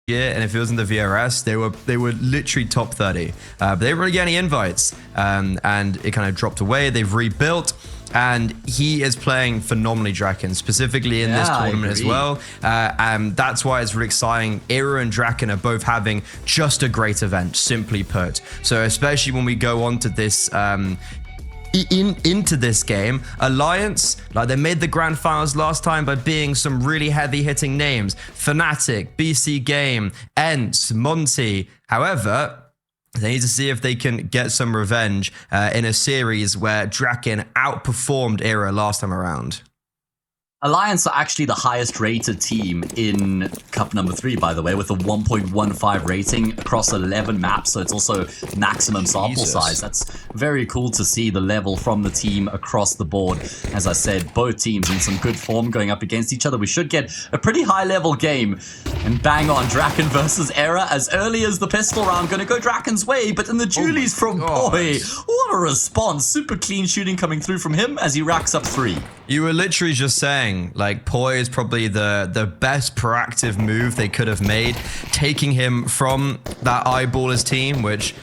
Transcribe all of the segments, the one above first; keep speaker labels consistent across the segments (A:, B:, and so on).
A: year, and if it was in the VRS, they were literally top 30. But they didn't really get any invites, and it kind of dropped away. They've rebuilt. And he is playing phenomenally, Draken, specifically in this tournament as well. And that's why it's really exciting. Era and Draken are both having just a great event, simply put. So especially when we go on to this into this game, Alliance, like they made the grand finals last time by being some really heavy hitting names: Fnatic, BC Game, Ents, Monty. However, they need to see if they can get some revenge in a series where Draken outperformed Era last time around.
B: Alliance are actually the highest rated team in Cup number 3, by the way, with a 1.15 rating across 11 maps. So it's also maximum sample size. That's very cool to see the level from the team across the board. As I said, both teams in some good form going up against each other. We should get a pretty high level game. And bang on, Draken versus Era as early as the pistol round. Going to go Draken's way, but then the Julies from poiii. What a response. Super clean shooting coming through from him as he racks up 3.
A: You were literally just saying, like, poiii is probably the best proactive move they could have made, taking him from that Eyeballers team, which,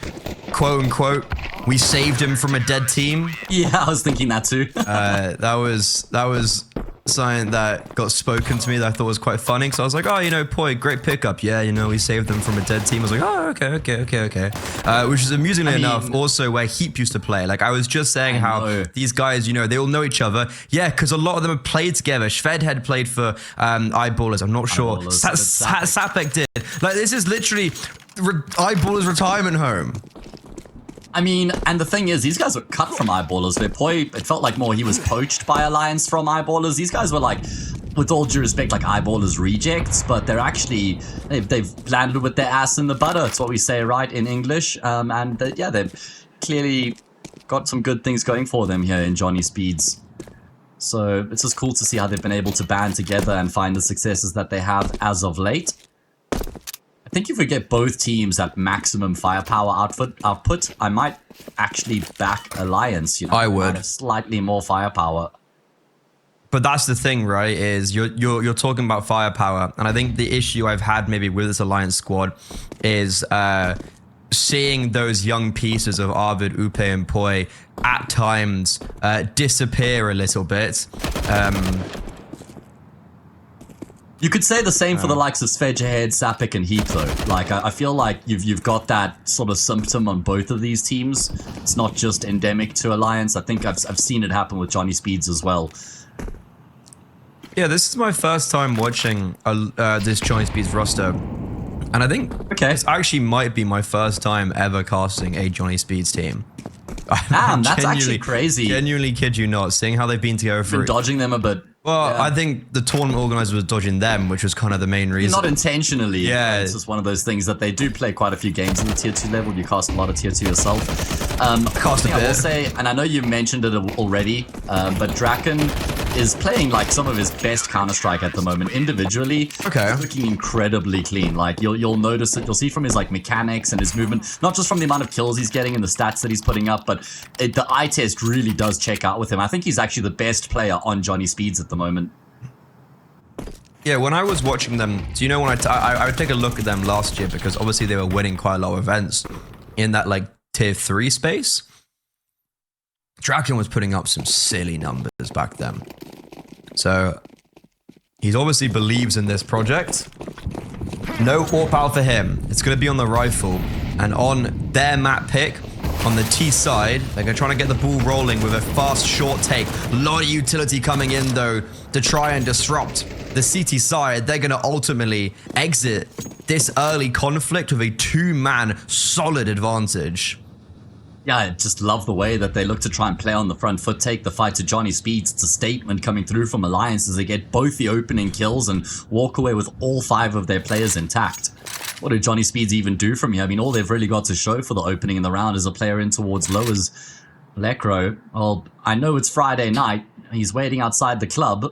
A: quote unquote, we saved him from a dead team.
B: Yeah, I was thinking that too.
A: That was something that got spoken to me that I thought was quite funny, because I was like, oh, you know, poiii, great pickup. Yeah, you know, we saved them from a dead team. I was like, oh, okay. Which is amusingly enough also where Heap used to play. Like, I was just saying how these guys, you know, they all know each other. Yeah, because a lot of them have played together. Shved had played for Eyeballers. I'm not sure. Sapek did. Like, this is literally Eyeballers' retirement home.
B: I mean, and the thing is, these guys were cut from Eyeballers. Their poiii, it felt like more he was poached by Alliance from Eyeballers. These guys were like, with all due respect, like Eyeballers rejects, but they're actually, they've landed with their ass in the butter. It's what we say, right, in English. Yeah, they've clearly got some good things going for them here in Johnny Speeds. So it's just cool to see how they've been able to band together and find the successes that they have as of late. I think if we get both teams at maximum firepower output, I might actually back Alliance. You know,
A: I would.
B: Slightly more firepower.
A: But that's the thing, right? Is you're talking about firepower, and I think the issue I've had maybe with this Alliance squad is seeing those young pieces of Arvid, Upe, and poiii at times disappear a little bit.
B: You could say the same for the likes of Svedgehead, Sapek, and Heap, though. Like, I feel like you've got that sort of symptom on both of these teams. It's not just endemic to Alliance. I think I've seen it happen with Johnny Speeds as well.
A: Yeah, this is my first time watching this Johnny Speeds roster. And I think this actually might be my first time ever casting a Johnny Speeds team.
B: Damn, that's actually crazy.
A: Genuinely kid you not, seeing how they've been together for...
B: Been dodging them a bit.
A: Well, yeah. I think the tournament organizer was dodging them, which was kind of the main reason.
B: Not intentionally.
A: Yeah.
B: It's just one of those things that they do play quite a few games in the tier 2 level. You cast a lot of tier 2 yourself.
A: Cast a bit.
B: I will say, and I know you mentioned it already, but Draken is playing like some of his best Counter-Strike at the moment individually.
A: Okay.
B: He's looking incredibly clean. Like you'll notice it. You'll see from his like mechanics and his movement, not just from the amount of kills he's getting and the stats that he's putting up, but the eye test really does check out with him. I think he's actually the best player on Johnny Speeds at the moment.
A: Yeah, when I was watching them, do you know when I would take a look at them last year, because obviously they were winning quite a lot of events in that like tier 3 space. Draken was putting up some silly numbers back then. So he obviously believes in this project. No AWP out for him. It's going to be on the rifle. And on their map pick, on the T side, they're going to try to get the ball rolling with a fast short take. A lot of utility coming in though to try and disrupt the CT side. They're going to ultimately exit this early conflict with a 2-man solid advantage.
B: Yeah, I just love the way that they look to try and play on the front foot, take the fight to Johnny Speeds. It's a statement coming through from Alliance as they get both the opening kills and walk away with all 5 of their players intact. What do Johnny Speeds even do from here? I mean, all they've really got to show for the opening in the round is a player in towards Lowers. Lecro, well, I know it's Friday night. He's waiting outside the club.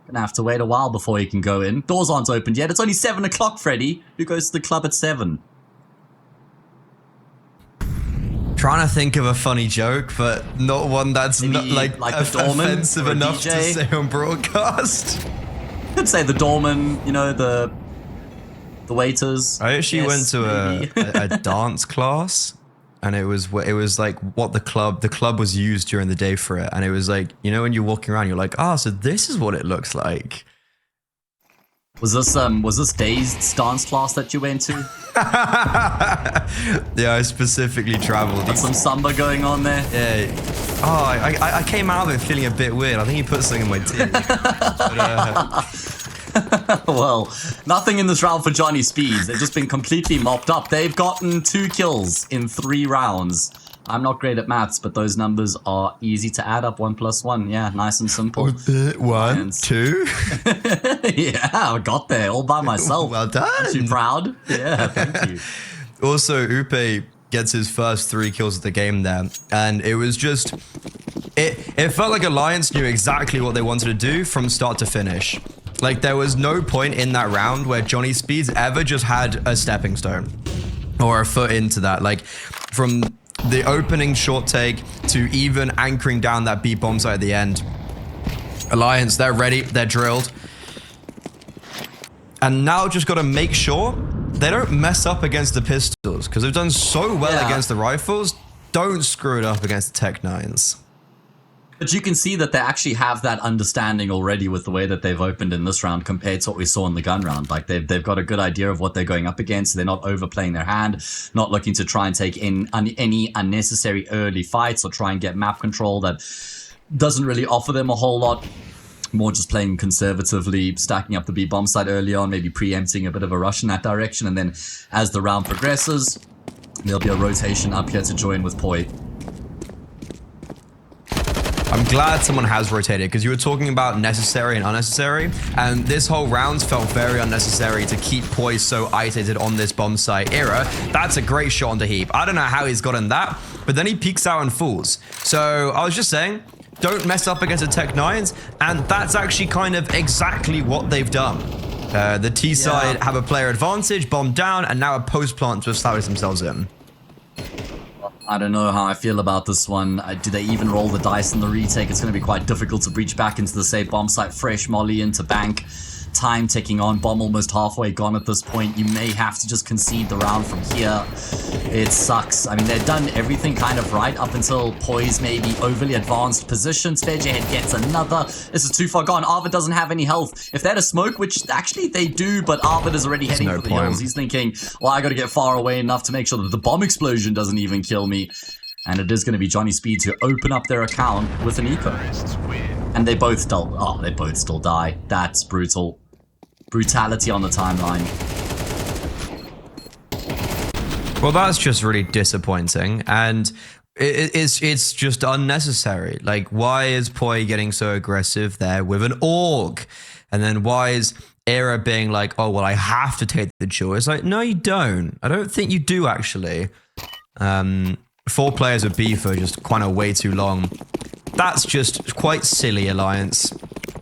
B: Gonna have to wait a while before he can go in. Doors aren't opened yet. It's only 7 o'clock, Freddy. Who goes to the club at 7?
A: Trying to think of a funny joke, but not one that's not like
B: the doorman
A: offensive enough to say on broadcast.
B: Could say the doorman, you know, the the waiters.
A: I actually went
B: Yes,
A: to
B: maybe.
A: a dance class, and it was like what the club was used during the day for it, and it was like, you know, when you're walking around, you're like, ah, so this is what it looks like.
B: Was this Dazed dance class that you went to?
A: Yeah, I specifically traveled.
B: Got some samba going on there.
A: Yeah. Oh, I came out of it feeling a bit weird. I think he put something in my tea. But,
B: Well, nothing in this round for Johnny Speeds. They've just been completely mopped up. They've gotten 2 kills in 3 rounds. I'm not great at maths, but those numbers are easy to add up. 1 + 1. Yeah, nice and simple.
A: 1, 2.
B: Yeah, I got there all by myself.
A: Well done.
B: Aren't you proud? Yeah, thank you.
A: Also, Upe gets his first 3 kills of the game there, and it was just... It felt like Alliance knew exactly what they wanted to do from start to finish. Like, there was no point in that round where Johnny Speeds ever just had a stepping stone or a foot into that. Like, from the opening short take to even anchoring down that B bomb site at the end. Alliance, they're ready, they're drilled. And now just got to make sure they don't mess up against the pistols, because they've done so well against the rifles. Don't screw it up against the Tech 9s.
B: But you can see that they actually have that understanding already with the way that they've opened in this round compared to what we saw in the gun round. Like they've got a good idea of what they're going up against. They're not overplaying their hand, not looking to try and take in any unnecessary early fights or try and get map control that doesn't really offer them a whole lot. More just playing conservatively, stacking up the B bomb site early on, maybe preempting a bit of a rush in that direction. And then as the round progresses, there'll be a rotation up here to join with poiii.
A: I'm glad someone has rotated, because you were talking about necessary and unnecessary, and this whole round felt very unnecessary to keep poiii so isolated on this bomb site era. That's a great shot onto Heap. I don't know how he's gotten that, but then he peeks out and falls. So I was just saying, don't mess up against the Tech 9s, and that's actually kind of exactly what they've done. The T side have a player advantage, bomb down, and now a post plant to establish themselves in.
B: I don't know how I feel about this one. Do they even roll the dice in the retake? It's going to be quite difficult to breach back into the safe bomb site. Fresh molly into bank. Time ticking on. Bomb almost halfway gone at this point. You may have to just concede the round from here. It sucks. I mean, they've done everything kind of right up until poiii's maybe overly advanced position. Spearhead gets another. This is too far gone. Arvid doesn't have any health. If they had a smoke, which actually they do, but Arvid is already heading for the hills. He's thinking, well, I got to get far away enough to make sure that the bomb explosion doesn't even kill me. And it is going to be Johnny Speeds who open up their account with an eco. And they both still die. That's brutal. Brutality on the timeline.
A: Well, that's just really disappointing, and it's just unnecessary. Like, why is poiii getting so aggressive there with an AUG? And then why is Era being like, oh, well, I have to take the chill? It's like, no, you don't. I don't think you do, actually. 4 players with B for just kind of way too long. That's just quite silly, Alliance.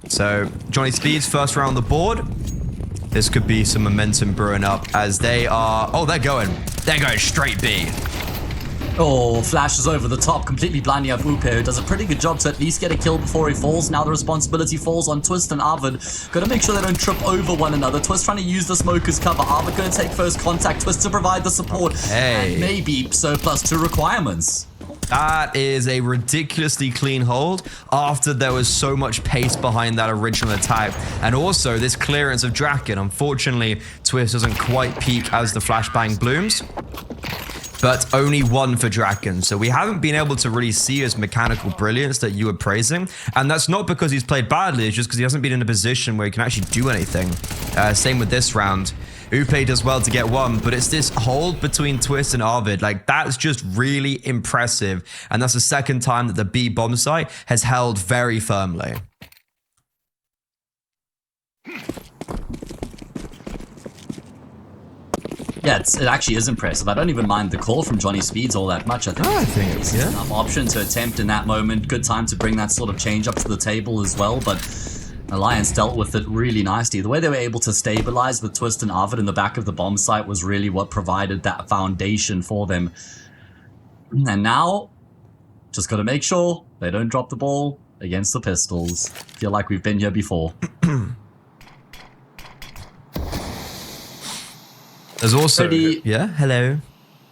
A: So, Johnny Speeds, first round on the board. This could be some momentum brewing up as they are... Oh, they're going straight B.
B: Oh, flashes over the top, completely blinding up Upe, who does a pretty good job to at least get a kill before he falls. Now the responsibility falls on Twist and Arvid. Gotta make sure they don't trip over one another. Twist trying to use the smoke as cover. Arvid gonna take first contact. Twist to provide the support.
A: Hey.
B: And maybe surplus to requirements.
A: That is a ridiculously clean hold after there was so much pace behind that original attack. And also this clearance of Draken. Unfortunately, Twist doesn't quite peak as the flashbang blooms. But only 1 for Draken. So we haven't been able to really see his mechanical brilliance that you were praising. And that's not because he's played badly, it's just because he hasn't been in a position where he can actually do anything. Same with this round. Upe does well to get 1, but it's this hold between Twist and Arvid. Like, that's just really impressive. And that's the second time that the B bomb site has held very firmly.
B: Yeah, it actually is impressive. I don't even mind the call from Johnny Speeds all that much. I think it's enough option to attempt in that moment. Good time to bring that sort of change up to the table as well, but Alliance dealt with it really nicely. The way they were able to stabilize with Twist and Arvid in the back of the bomb site was really what provided that foundation for them. And now, just got to make sure they don't drop the ball against the pistols. Feel like we've been here before.
A: There's also
B: Pretty-
A: yeah. Hello.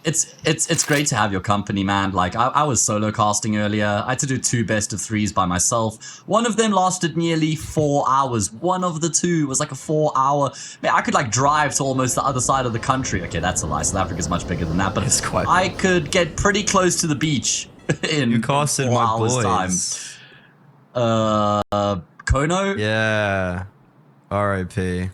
B: It's great to have your company, man. Like I was solo casting earlier. I had to do 2 best of 3s by myself. One of them lasted nearly 4 hours. One of the 2 was like a 4-hour. Man, I could like drive to almost the other side of the country. Okay, that's a lie. South Africa's much bigger than that, but
A: It's quite
B: I could get pretty close to the beach in
A: You casted
B: 4
A: my
B: hours
A: boys.
B: time. Kono.
A: Yeah. R.I.P.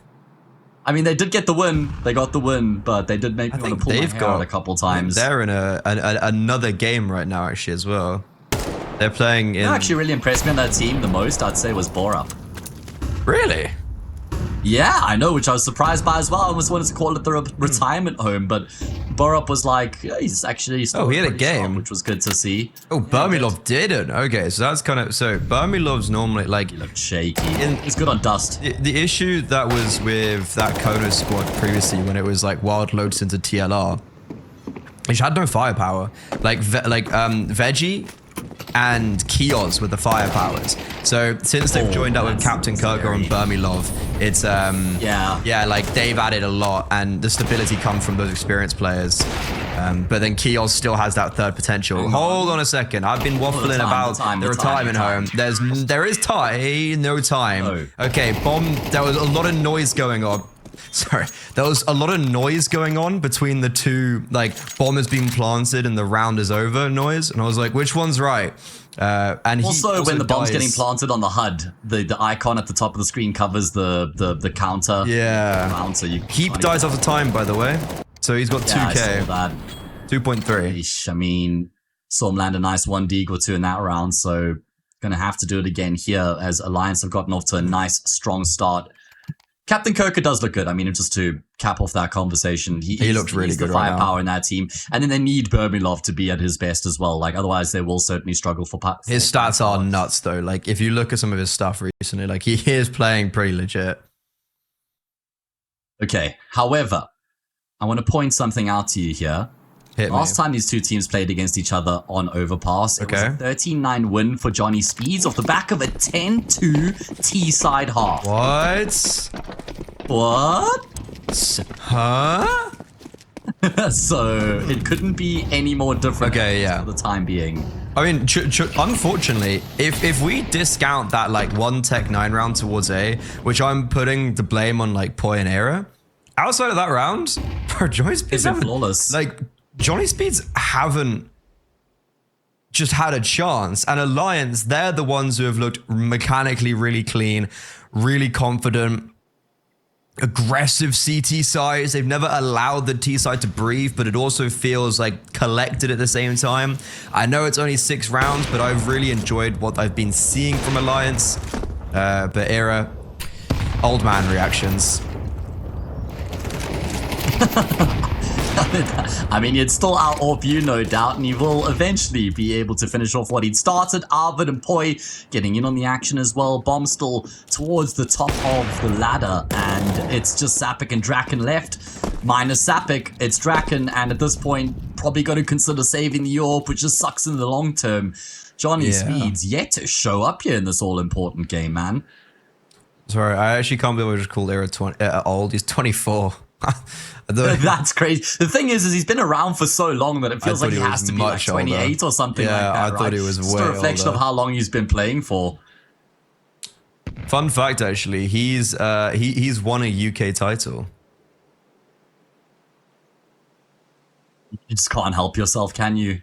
B: I mean, they did get the win. They got the win, but they did make me want to pull my hair out a couple times.
A: They're in another game right now, actually, as well. They're playing in.
B: Who actually really impressed me on that team the most, I'd say, was Borup.
A: Really?
B: Yeah, I know, which I was surprised by as well. I almost wanted to call it the retirement home, but Borup was like, yeah, he's actually still
A: he had a
B: pretty strong,
A: game.
B: which was good to see.
A: Oh, Burmilov didn't. Okay, so that's kind of so. Burmilov's normally like
B: He looked shaky. He's good on dust.
A: the issue that was with that Kono squad previously when it was like wild loads into TLR, which had no firepower. Like Veggie and Kios with the firepowers. So since they've joined up with Captain Kirko and Burmilov, it's yeah, like they've added a lot, and the stability comes from those experienced players. But then Kios still has that third potential. Hold on a second, I've been waffling about the retirement home. There is no time.
B: Oh.
A: Okay, bomb. There was a lot of noise going on. Sorry, there was a lot of noise going on between the two, like bomb has been planted and the round is over noise, and I was like, which one's right? And he
B: Also, when the bomb's getting planted on the HUD, the icon at the top of the screen covers the counter.
A: Yeah.
B: Round, so you
A: Heap dies after time, by the way. So he's got 2k.
B: I saw that.
A: 2.3.
B: Eesh, I mean, saw him land a nice 1D or 2 in that round, so gonna have to do it again here as Alliance have gotten off to a nice, strong start. Captain Kirko does look good. I mean, just to cap off that conversation, he
A: looks really good
B: the
A: right now.
B: firepower in that team, and then they need Burmilov to be at his best as well. Like otherwise, they will certainly struggle for.
A: His stats are nuts though. Like if you look at some of his stuff recently, like he is playing pretty legit.
B: Okay. However, I want to point something out to you here. Last time these two teams played against each other on Overpass, it was a 13-9 win for Johnny Speeds off the back of a 10-2 T-side half. What?
A: Huh?
B: So it couldn't be any more different
A: for
B: the time being.
A: I mean, unfortunately, if we discount that like 1 Tech 9 round towards A, which I'm putting the blame on like poiii and Era, outside of that round, bro, Johnny Speeds
B: It's flawless.
A: Like Johnny Speeds haven't just had a chance, and Alliance, they're the ones who have looked mechanically really clean, really confident, aggressive CT sides. They've never allowed the T side to breathe, but it also feels like collected at the same time. I know it's only 6 rounds, but I've really enjoyed what I've been seeing from Alliance. But Era, old man reactions.
B: I mean, you'd still out-AWP you, no doubt, and you will eventually be able to finish off what he'd started. Arvid and poiii getting in on the action as well. Bomb still towards the top of the ladder, and it's just Sapik and Draken left. Minus Sapik, it's Draken, and at this point, probably got to consider saving the AWP, which just sucks in the long term. Johnny Speeds yet to show up here in this all-important game, man.
A: Sorry, I actually can't believe I just called Era old. He's 24.
B: That's crazy. The thing is he's been around for so long that it feels like he has to be like 28
A: older.
B: or something like that.
A: I thought he was
B: just
A: way
B: a reflection
A: older.
B: of how long he's been playing for.
A: Fun fact, actually, he's won a UK title.
B: You just can't help yourself, can you?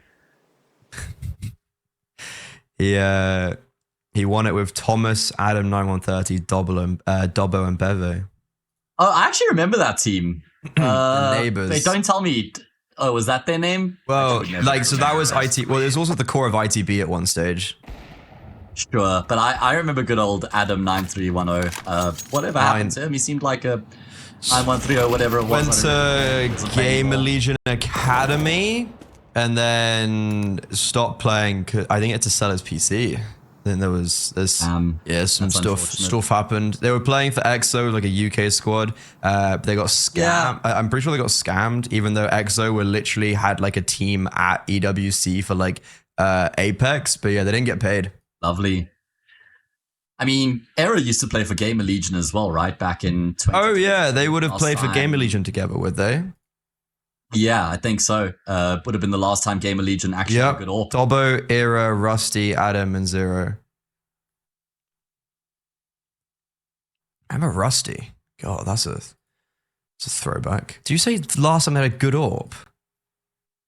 A: He won it with Thomas, Adam 9130, Dobbo, and Beve.
B: Oh, I actually remember that team.
A: Neighbors.
B: They don't tell me. Oh, was that their name?
A: Well, like, so that was IT. Well, there's also the core of ITB at one stage.
B: Sure, but I remember good old Adam 9310. Whatever happened to him? He seemed like a 9130, whatever it was.
A: Went to Gamer Legion Academy and then stopped playing. I think he had to sell his PC. Then there's some stuff happened. They were playing for EXO, like a UK squad. They got scammed.
B: Yeah.
A: I'm pretty sure they got scammed, even though EXO were literally had like a team at EWC for like Apex. But yeah, they didn't get paid.
B: Lovely. I mean, Era used to play for Gamer Legion as well, right? Back in 20.
A: Oh yeah, they would have played for Gamer Legion together, would they?
B: Yeah, I think so. Would have been the last time Gamer Legion actually had a good AWP.
A: Dobbo, Era, Rusty, Adam, and Zero. I'm a Rusty. God, that's a throwback. Do you say last time I had a good AWP?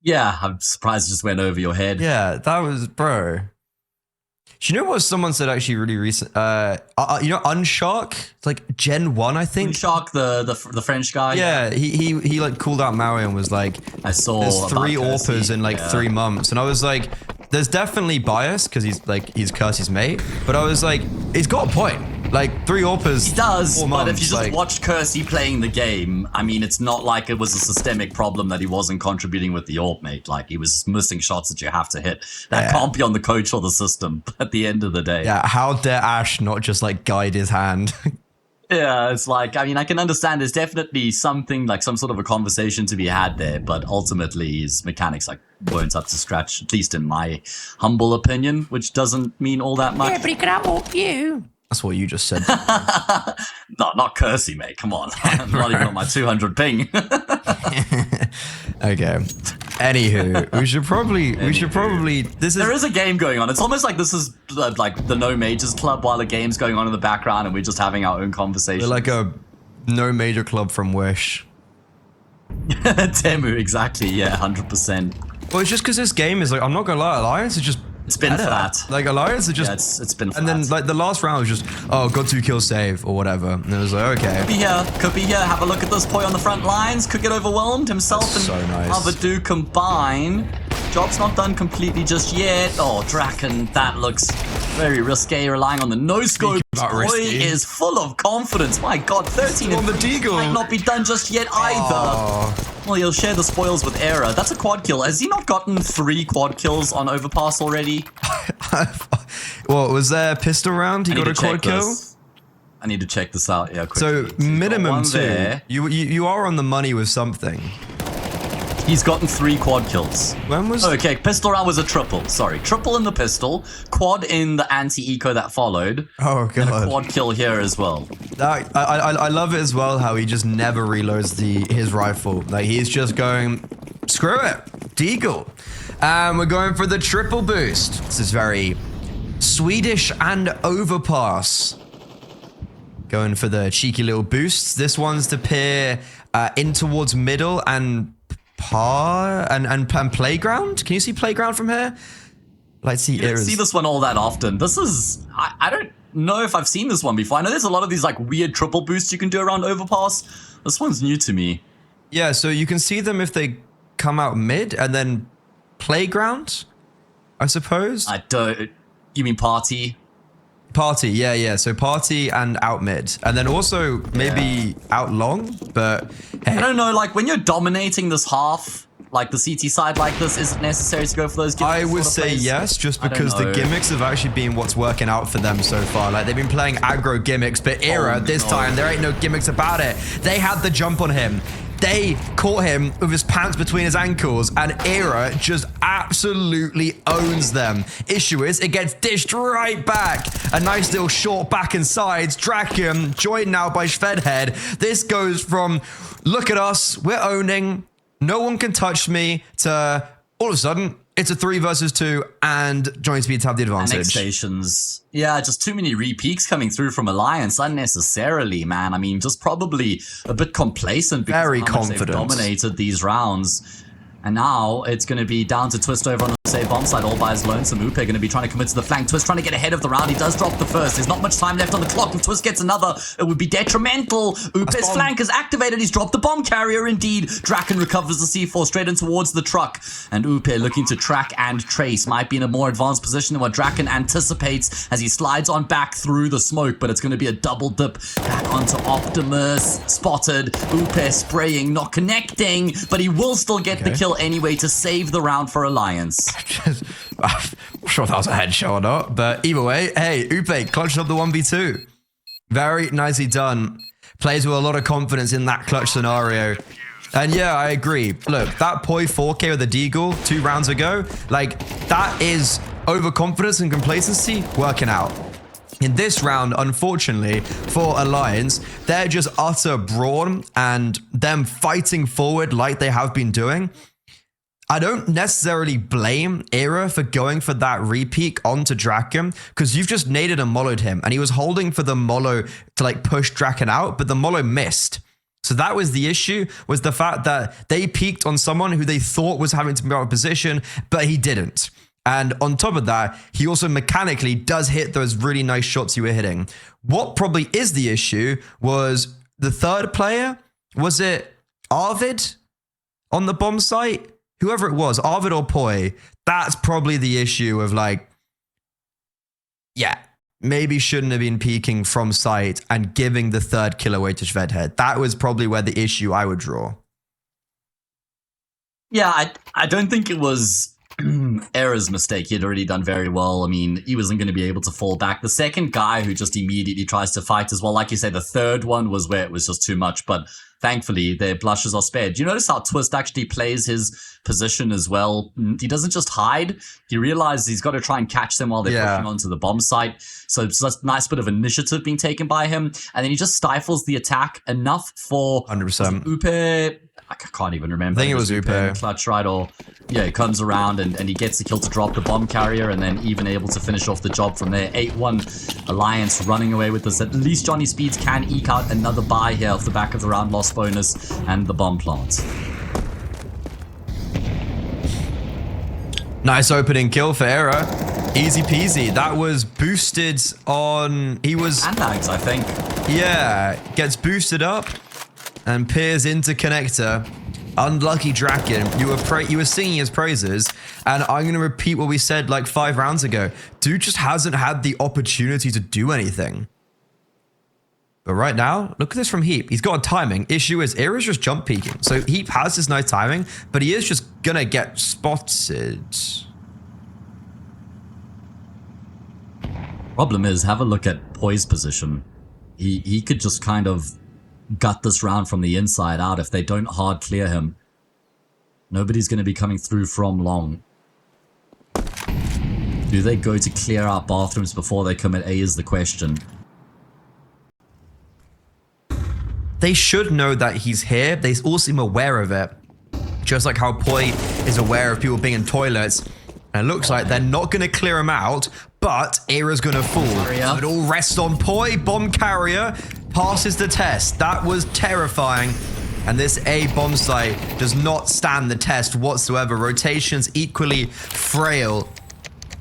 B: Yeah, I'm surprised it just went over your head.
A: Yeah, that was, bro. Do you know what someone said actually really recent? You know, Unshark? It's like Gen 1, I think.
B: Unshark, the French guy.
A: Yeah, he like called out Maui and was like,
B: I saw
A: there's 3
B: about
A: AWPers in like 3 months. And I was like, there's definitely bias because he's Kersey's mate. But I was like, he's got a point. Like 3 AWPers.
B: He does,
A: 4
B: but
A: months,
B: if you just
A: like,
B: watched Kersey playing the game, I mean, it's not like it was a systemic problem that he wasn't contributing with the AWP, mate. Like, he was missing shots that you have to hit. That can't be on the coach or the system at the end of the day.
A: Yeah, how dare Ash not just like guide his hand?
B: Yeah, it's like, I mean, I can understand there's definitely something, like some sort of a conversation to be had there, but ultimately his mechanics like weren't up to scratch, at least in my humble opinion, which doesn't mean all that much.
C: Yeah, but he can out you.
A: That's what you just said.
B: Not Kersey, mate. Come on. I'm not even on my 200 ping.
A: Okay. Anywho, we should probably.
B: There is a game going on. It's almost like this is like the No Majors Club while the game's going on in the background and we're just having our own conversation.
A: We're like a no major club from Wish.
B: Temu, exactly. Yeah, 100%.
A: Well, it's just because this game is like, I'm not gonna lie, Alliance is just.
B: It's been
A: better.
B: flat.
A: Like Alliance are just.
B: Yeah, it's been flat.
A: And then like the last round was just, oh, got 2 kills save or whatever. And it was like, okay.
B: Could be here. Have a look at this boy on the front lines. Could get overwhelmed himself.
A: That's
B: and
A: so nice.
B: other do combine. Job's not done completely just yet. Oh, Draken, that looks very risque, relying on the no-scope. Boy is full of confidence. My God, 13
A: on the deagle.
B: Might not be done just yet either. Well, he'll share the spoils with Era. That's a quad kill. Has he not gotten 3 quad kills on Overpass already?
A: What, was there a pistol round? He got a quad kill?
B: I need to check this out. Yeah, quickly.
A: So minimum 2.
B: There.
A: You are on the money with something.
B: He's gotten 3 quad kills.
A: When was...
B: Okay, pistol round was a triple. Sorry, triple in the pistol, quad in the anti-eco that followed.
A: Oh, God.
B: And a quad kill here as well.
A: I love it as well how he just never reloads his rifle. Like, he's just going, screw it, deagle. And we're going for the triple boost. This is very Swedish and Overpass. Going for the cheeky little boosts. This one's to peer in towards middle and playground. Can you see playground from here? Let's see.
B: You don't see this one all that often. This is I don't know if I've seen this one before. I know there's a lot of these like weird triple boosts you can do around Overpass. This one's new to me.
A: Yeah, so you can see them if they come out mid and then playground, I suppose.
B: I don't. You mean party?
A: Party, yeah. So party and out mid. And then also maybe out long, but hey.
B: I don't know, like when you're dominating this half, like the CT side like this, is it necessary to go for those gimmicks?
A: I would say yes, just because the gimmicks have actually been what's working out for them so far. Like they've been playing aggro gimmicks, but Era this time, there ain't no gimmicks about it. They had the jump on him. They caught him with his pants between his ankles, and Era just absolutely owns them. Issue is, it gets dished right back. A nice little short back and sides. Draken joined now by Shvedhead. This goes from, look at us, we're owning, no one can touch me, to all of a sudden, it's a 3 versus 2, and joint speeds have the advantage.
B: Annexations. Yeah, just too many repeaks coming through from Alliance unnecessarily, man. I mean, just probably a bit complacent because
A: Very
B: of how much they've
A: confident.
B: dominated these rounds. And now it's going to be down to Twist over on the save bomb side, all by his lonesome. Upe going to be trying to commit to the flank. Twist trying to get ahead of the round. He does drop the first. There's not much time left on the clock. If Twist gets another, it would be detrimental. Upe's flank is activated. He's dropped the bomb carrier indeed. Draken recovers the C4 straight in towards the truck. And Upe looking to track and trace. Might be in a more advanced position than what Draken anticipates as he slides on back through the smoke. But it's going to be a double dip back onto Optimus. Spotted. Upe spraying, not connecting. But he will still get the kill anyway to save the round for Alliance.
A: I'm sure that was a headshot or not, but either way, hey, Upe clutches up the 1v2. Very nicely done. Plays with a lot of confidence in that clutch scenario. And yeah, I agree. Look, that poiii 4K with the deagle 2 rounds ago, like, that is overconfidence and complacency working out. In this round, unfortunately, for Alliance, they're just utter brawn and them fighting forward like they have been doing. I don't necessarily blame Era for going for that repeat onto Draken, because you've just naded and mollowed him, and he was holding for the mollow to like push Draken out, but the mollow missed. So that was the issue, was the fact that they peeked on someone who they thought was having to be out of position, but he didn't. And on top of that, he also mechanically does hit those really nice shots you were hitting. What probably is the issue was the third player. Was it Arvid on the bomb site? Whoever it was, Arvid or poiii. That's probably the issue of like, yeah, maybe shouldn't have been peeking from site and giving the third kill away to Shvedhead. That was probably where the issue I would draw.
B: Yeah, I don't think it was Era's mistake. He had already done very well. I mean, he wasn't going to be able to fall back. The second guy who just immediately tries to fight as well, like you say, the third one was where it was just too much, but thankfully their blushes are spared. Do you notice how Twist actually plays his position as well? He doesn't just hide. He realizes he's got to try and catch them while they're pushing onto the bomb site. So it's just a nice bit of initiative being taken by him. And then he just stifles the attack enough for
A: 100%.
B: Upe. I can't even remember.
A: I think it was Upe.
B: Clutch, right? Or yeah, he comes around and he gets the kill to drop the bomb carrier, and then even able to finish off the job from there. 8-1 Alliance running away with this. At least Johnny Speeds can eke out another buy here off the back of the round loss bonus and the bomb plant.
A: Nice opening kill for Era. Easy peasy. That was boosted on... He was...
B: Sandbags, I think.
A: Yeah. Gets boosted up and peers into connector. Unlucky Draken. You were singing his praises, and I'm going to repeat what we said like 5 rounds ago. Dude just hasn't had the opportunity to do anything. But right now, look at this from Heap. He's got a timing. Issue is, Era's just jump peeking. So Heap has his nice timing, but he is just going to get spotted.
B: Problem is, have a look at poiii's position. He could just kind of gut this round from the inside out if they don't hard clear him. Nobody's going to be coming through from long. Do they go to clear out bathrooms before they commit A is the question.
A: They should know that he's here. They all seem aware of it. Just like how poiii is aware of people being in toilets. And it looks like they're not going to clear him out, but Era's going to fall. So it all rests on poiii. Bomb carrier passes the test. That was terrifying. And this A bomb site does not stand the test whatsoever. Rotations equally frail,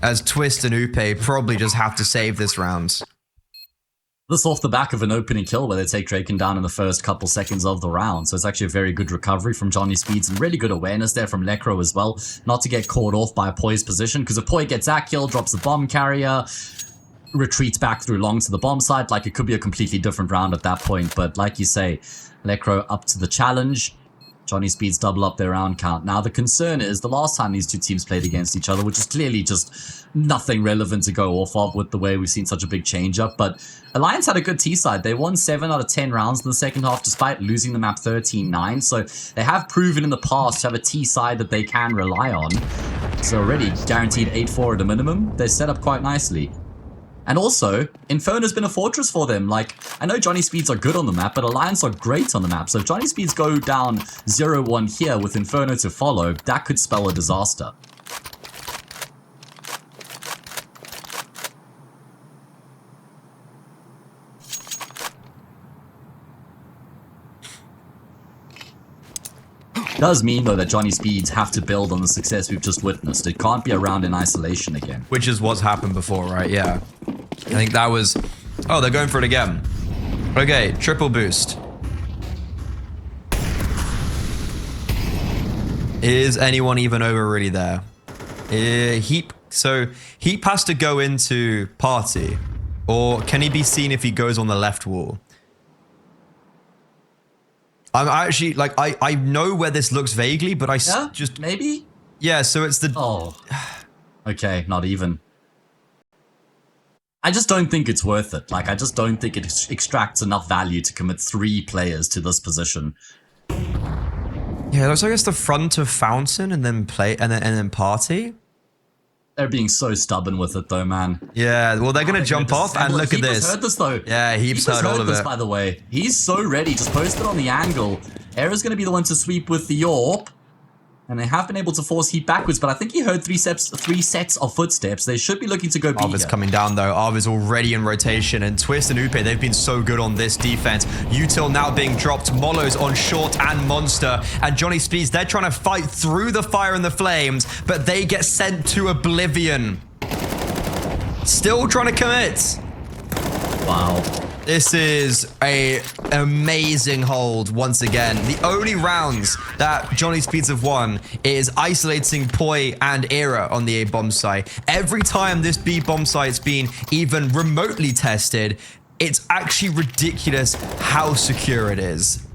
A: as Twist and Upe probably just have to save this round.
B: This off the back of an opening kill where they take Draken down in the first couple seconds of the round. So it's actually a very good recovery from Johnny Speeds and really good awareness there from Lekro as well. Not to get caught off by poiii's position, because if poiii gets that kill, drops the bomb carrier, retreats back through long to the bomb site, like it could be a completely different round at that point. But like you say, Lekro up to the challenge. Johnny Speeds double up their round count. Now the concern is the last time these two teams played against each other, which is clearly just nothing relevant to go off of with the way we've seen such a big change up. But Alliance had a good T-side. They won 7 out of 10 rounds in the second half despite losing the map 13-9. So they have proven in the past to have a T-side that they can rely on. So already guaranteed 8-4 at a minimum. They're set up quite nicely. And also, Inferno's been a fortress for them. Like, I know Johnny Speeds are good on the map, but Alliance are great on the map. So if Johnny Speeds go down 0-1 here with Inferno to follow, that could spell a disaster. Does mean, though, that Johnny Speeds have to build on the success we've just witnessed. It can't be a round in isolation again.
A: Which is what's happened before, right? Yeah. I think that was... Oh, they're going for it again. Okay, triple boost. Is anyone even over really there? Heap. So Heap has to go into party. Or can he be seen if he goes on the left wall? I'm actually, like, I know where this looks vaguely, but just...
B: Maybe?
A: Yeah, so it's the...
B: Oh. Okay, not even. I just don't think it's worth it. Like, I just don't think it extracts enough value to commit 3 players to this position.
A: Yeah, it looks like it's the front of Fountain and then play and then party.
B: They're being so stubborn with it, though, man.
A: Yeah, well, they're going to jump off, and look at
B: Heapers
A: this.
B: heard this, though.
A: Yeah, Heap's heard all of
B: this,
A: it.
B: by the way. He's so ready. Just posted on the angle. Era's going to be the one to sweep with the AWP. And they have been able to force Heap backwards, but I think he heard three sets of footsteps. They should be looking to go B.
A: Arv is coming down, though. Arv is already in rotation, and Twist and Upe, they've been so good on this defense. Util now being dropped. Molo's on short and Monster. And Johnny Speeds, they're trying to fight through the fire and the flames, but they get sent to oblivion. Still trying to commit.
B: Wow.
A: This is a amazing hold once again. The only rounds that Johnny Speeds have won is isolating poiii and Era on the A bomb site. Every time this B bomb site's been even remotely tested, it's actually ridiculous how secure it is.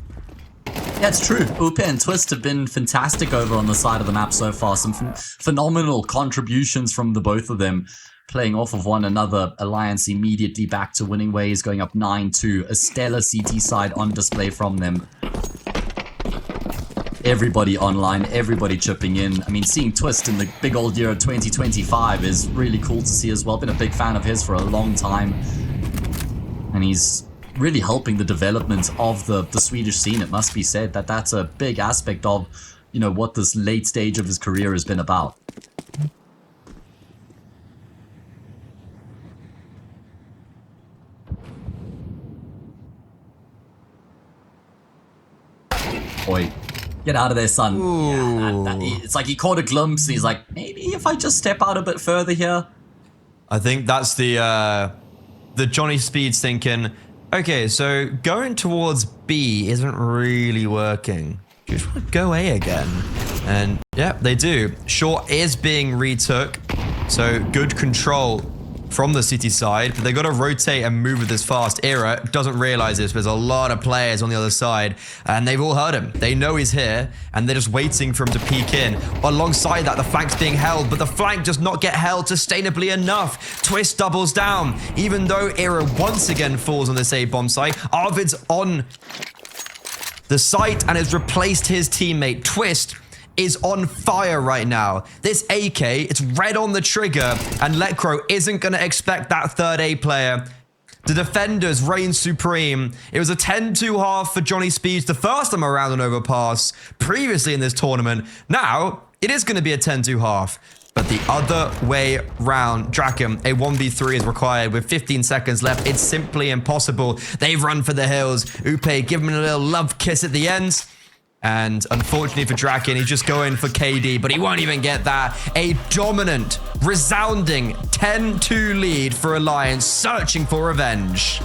B: Yeah, it's true. Upe and Twist have been fantastic over on the side of the map so far. Some phenomenal contributions from the both of them. Playing off of one another, Alliance immediately back to winning ways, going up 9-2. A stellar CT side on display from them. Everybody online, everybody chipping in. I mean, seeing Twist in the big old year of 2025 is really cool to see as well. Been a big fan of his for a long time. And he's really helping the development of the Swedish scene. It must be said that that's a big aspect of, you know, what this late stage of his career has been about. Boy, get out of there, son. Yeah, it's like he caught a glimpse and he's like, maybe if I just step out a bit further here.
A: I think that's the Johnny Speeds thinking, okay, so going towards B isn't really working. Just want to go A again. And yeah, they do. Short is being retook, so good control from the city side, but they got to rotate and move with this fast. Era doesn't realize this, but there's a lot of players on the other side, and they've all heard him. They know he's here, and they're just waiting for him to peek in. Alongside that, the flank's being held, but the flank does not get held sustainably enough. Twist doubles down. Even though Era once again falls on this A bomb site, Arvid's on the site and has replaced his teammate. Twist is on fire right now. This AK, it's red on the trigger, and Letcro isn't going to expect that third A player. The defenders reign supreme. It was a 10-2 half for Johnny Speeds the first time around on Overpass, previously in this tournament. Now, it is going to be a 10-2 half. But the other way round, Draken, a 1v3 is required with 15 seconds left. It's simply impossible. They've run for the hills. Upe, give him a little love kiss at the end. And unfortunately for Draken, he's just going for KD, but he won't even get that. A dominant, resounding 10-2 lead for Alliance, searching for revenge.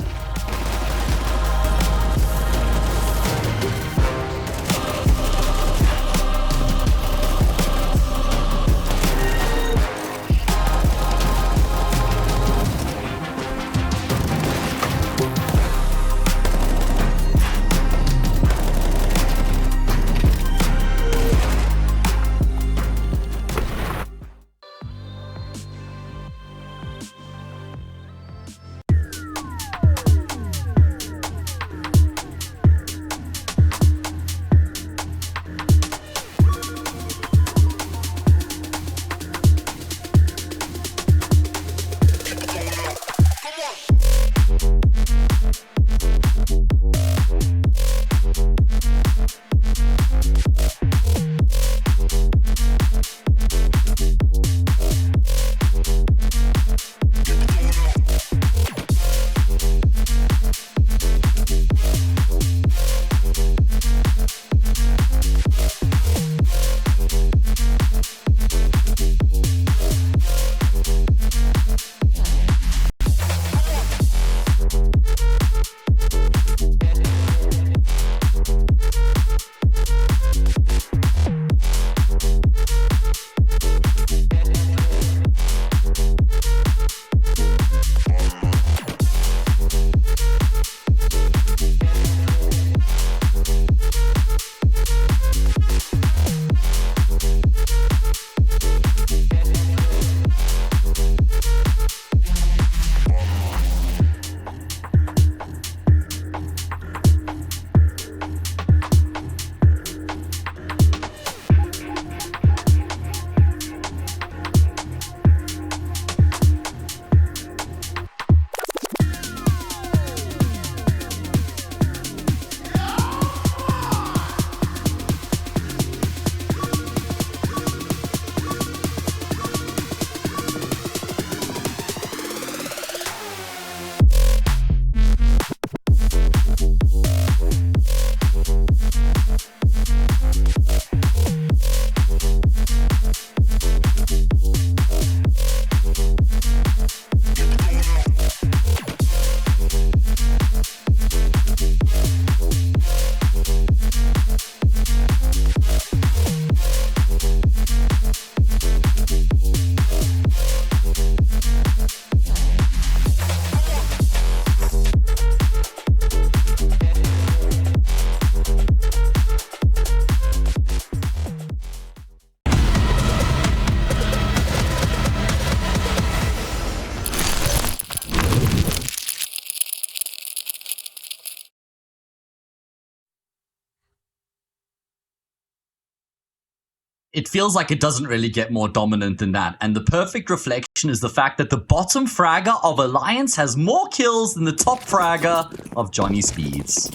B: it feels like it doesn't really get more dominant than that. And the perfect reflection is the fact that the bottom fragger of Alliance has more kills than the top fragger of Johnny Speeds.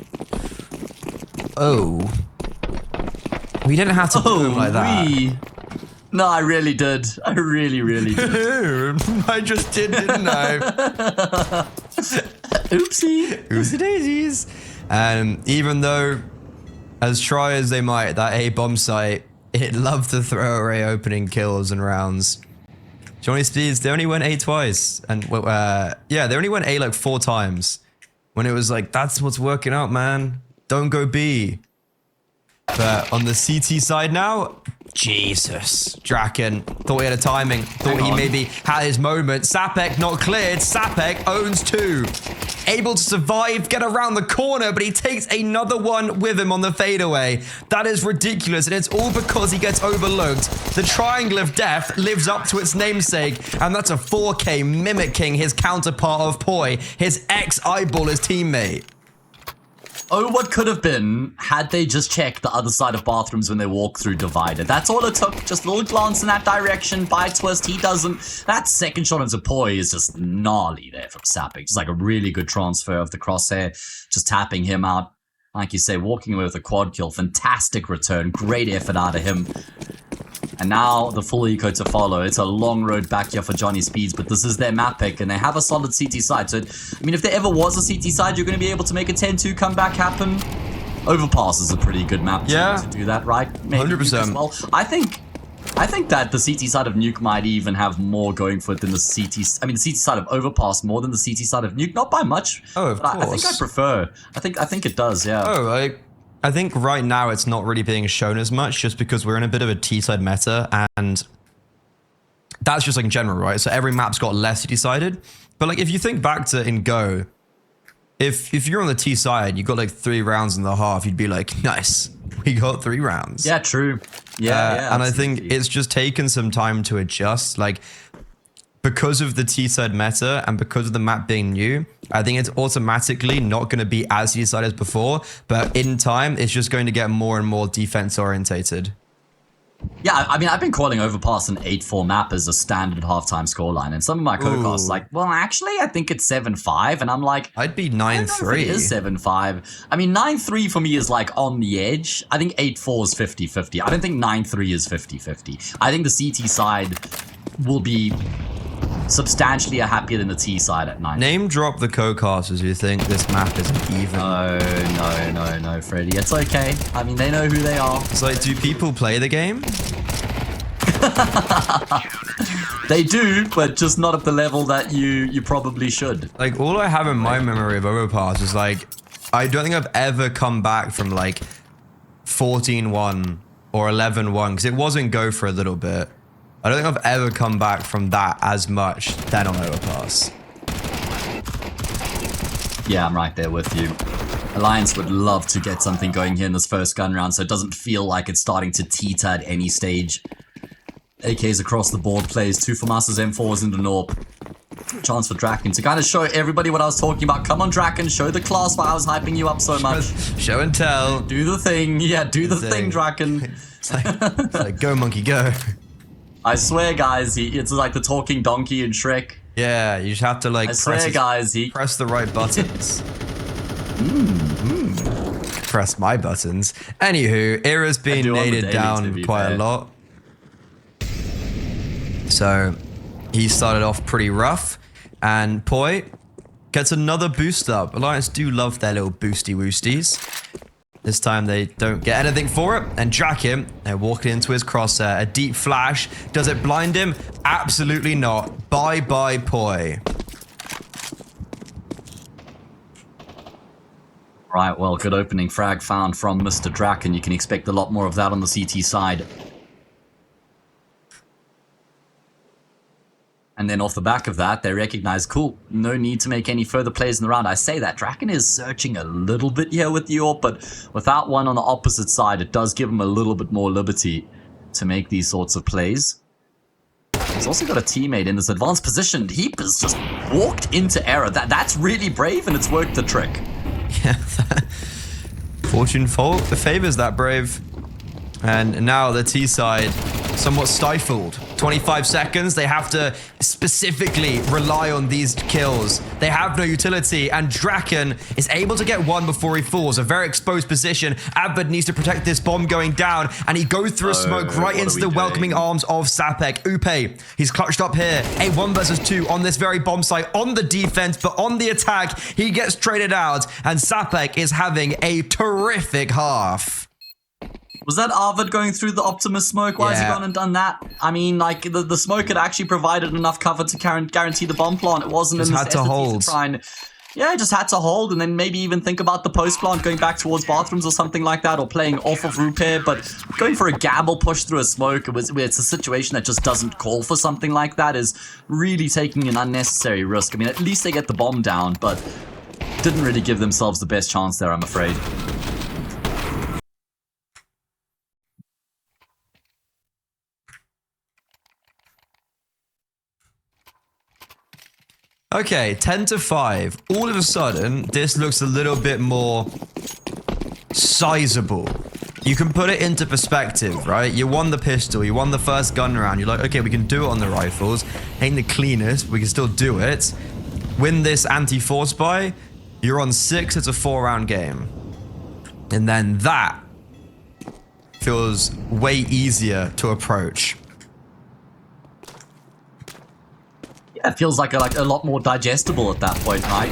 A: Oh. We didn't have to do him like that.
B: No, I really did. I really, really did.
A: I just did, didn't I?
B: Oopsie.
A: Oopsie daisies. And even though, as try as they might, that A bomb site, it loved to throw away opening kills and rounds. Johnny Speeds, they only went A twice. And yeah, they only went A like 4 times. When it was like, that's what's working out, man. Don't go B. But on the CT side now, Jesus. Draken thought he had a timing. Thought he maybe had his moment. Sapek not cleared. Sapek owns 2. Able to survive, get around the corner, but he takes another one with him on the fadeaway. That is ridiculous, and it's all because he gets overlooked. The Triangle of Death lives up to its namesake, and that's a 4K mimicking his counterpart of poiii, his ex-Eyeballer's teammate.
B: Oh, what could have been had they just checked the other side of bathrooms when they walk through Divided. That's all it took. Just a little glance in that direction. By twist, he doesn't. That second shot into poiii is just gnarly there from Sapek. Just like a really good transfer of the crosshair. Just tapping him out. Like you say, walking away with a quad kill. Fantastic return. Great effort out of him. And now the full eco to follow. It's a long road back here for Johnny Speeds, but this is their map pick, and they have a solid CT side. So, I mean, if there ever was a CT side, you're going to be able to make a 10-2 comeback happen. Overpass is a pretty good map to do that, right? Maybe
A: 100%.
B: As well. I think that the CT side of Nuke might even have more going for it than the CT. I mean, the CT side of Overpass more than the CT side of Nuke. Not by much.
A: Oh, of course.
B: I think I prefer. I think it does. Yeah.
A: Oh, I think right now it's not really being shown as much just because we're in a bit of a T-side meta, and that's just like in general, right? So every map's got less T-sided. But like if you think back to in Go, if you're on the T side, you got like 3 rounds in the half, you'd be like, nice, we got 3 rounds.
B: Yeah, true. Yeah,
A: and I think it's just taken some time to adjust. Like because of the T-side meta and because of the map being new, I think it's automatically not going to be as T-side as before, but in time, it's just going to get more and more defense orientated.
B: Yeah, I mean, I've been calling Overpass an 8-4 map as a standard halftime scoreline, and some of my co-casts are like, well, actually, I think it's 7-5, and I'm like,
A: I'd be 9-3.
B: It is 7-5. I mean, 9-3 for me is like on the edge. I think 8-4 is 50-50. I don't think 9-3 is 50-50. I think the CT side will be substantially happier than the T side at 9.
A: Name drop the co-casters who think this map isn't even.
B: No, Freddy. It's okay. I mean, they know who they are.
A: It's like, do people play the game?
B: They do, but just not at the level that you probably should.
A: Like, all I have in my memory of Overpass is like, I don't think I've ever come back from like 14-1 or 11-1, because it wasn't Go for a little bit. I don't think I've ever come back from that as much than on Overpass.
B: Yeah, I'm right there with you. Alliance would love to get something going here in this first gun round, so it doesn't feel like it's starting to teeter at any stage. AKs across the board, plays 2 FAMAS's M4s into Norp. Chance for Draken to kind of show everybody what I was talking about. Come on, Draken, show the class why I was hyping you up so much.
A: Show and tell.
B: Do the thing. Yeah, do the thing, Draken.
A: It's like, go monkey, go.
B: I swear, guys, it's like the talking donkey in Shrek.
A: Yeah, you just have to like press the right buttons. Press my buttons. Anywho, Era's been naded down quite a lot. So he started off pretty rough, and poiii gets another boost up. Alliance do love their little boosty woosties. This time they don't get anything for it, and Draken, they're walking into his crosshair. A deep flash. Does it blind him? Absolutely not. Bye-bye, poiii.
B: Right, well, good opening frag found from Mr. Draken. You can expect a lot more of that on the CT side. And then off the back of that, they recognize, cool, no need to make any further plays in the round. I say that Draken is searching a little bit here with the AWP, but without one on the opposite side, it does give him a little bit more liberty to make these sorts of plays. He's also got a teammate in this advanced position. He has just walked into error. That's really brave, and it's worked the trick.
A: Yeah, fortune favors that brave. And now the T side somewhat stifled. 25 seconds. They have to specifically rely on these kills. They have no utility, and Draken is able to get one before he falls. A very exposed position. Abed needs to protect this bomb going down, and he goes through a smoke right into the welcoming arms of Sapek. Upe, he's clutched up here. A 1 versus 2 on this very bomb site, on the defense, but on the attack, he gets traded out, and Sapek is having a terrific half.
B: Was that Arvid going through the Optimus smoke? Why has he gone and done that? I mean, like, the smoke had actually provided enough cover to guarantee the bomb plant. It wasn't
A: just
B: in
A: had to hold.
B: To try and, yeah, just had to hold, and then maybe even think about the post plant going back towards bathrooms or something like that, or playing off of Rupe, but going for a gamble push through a smoke, it's a situation that just doesn't call for something like that, is really taking an unnecessary risk. I mean, at least they get the bomb down, but didn't really give themselves the best chance there, I'm afraid.
A: Okay, 10-5. All of a sudden, this looks a little bit more sizable. You can put it into perspective, right? You won the pistol, you won the first gun round. You're like, okay, we can do it on the rifles. Ain't the cleanest, but we can still do it. Win this anti-force buy, you're on 6. It's a 4-round game. And then that feels way easier to approach.
B: Yeah, it feels like a lot more digestible at that point, right?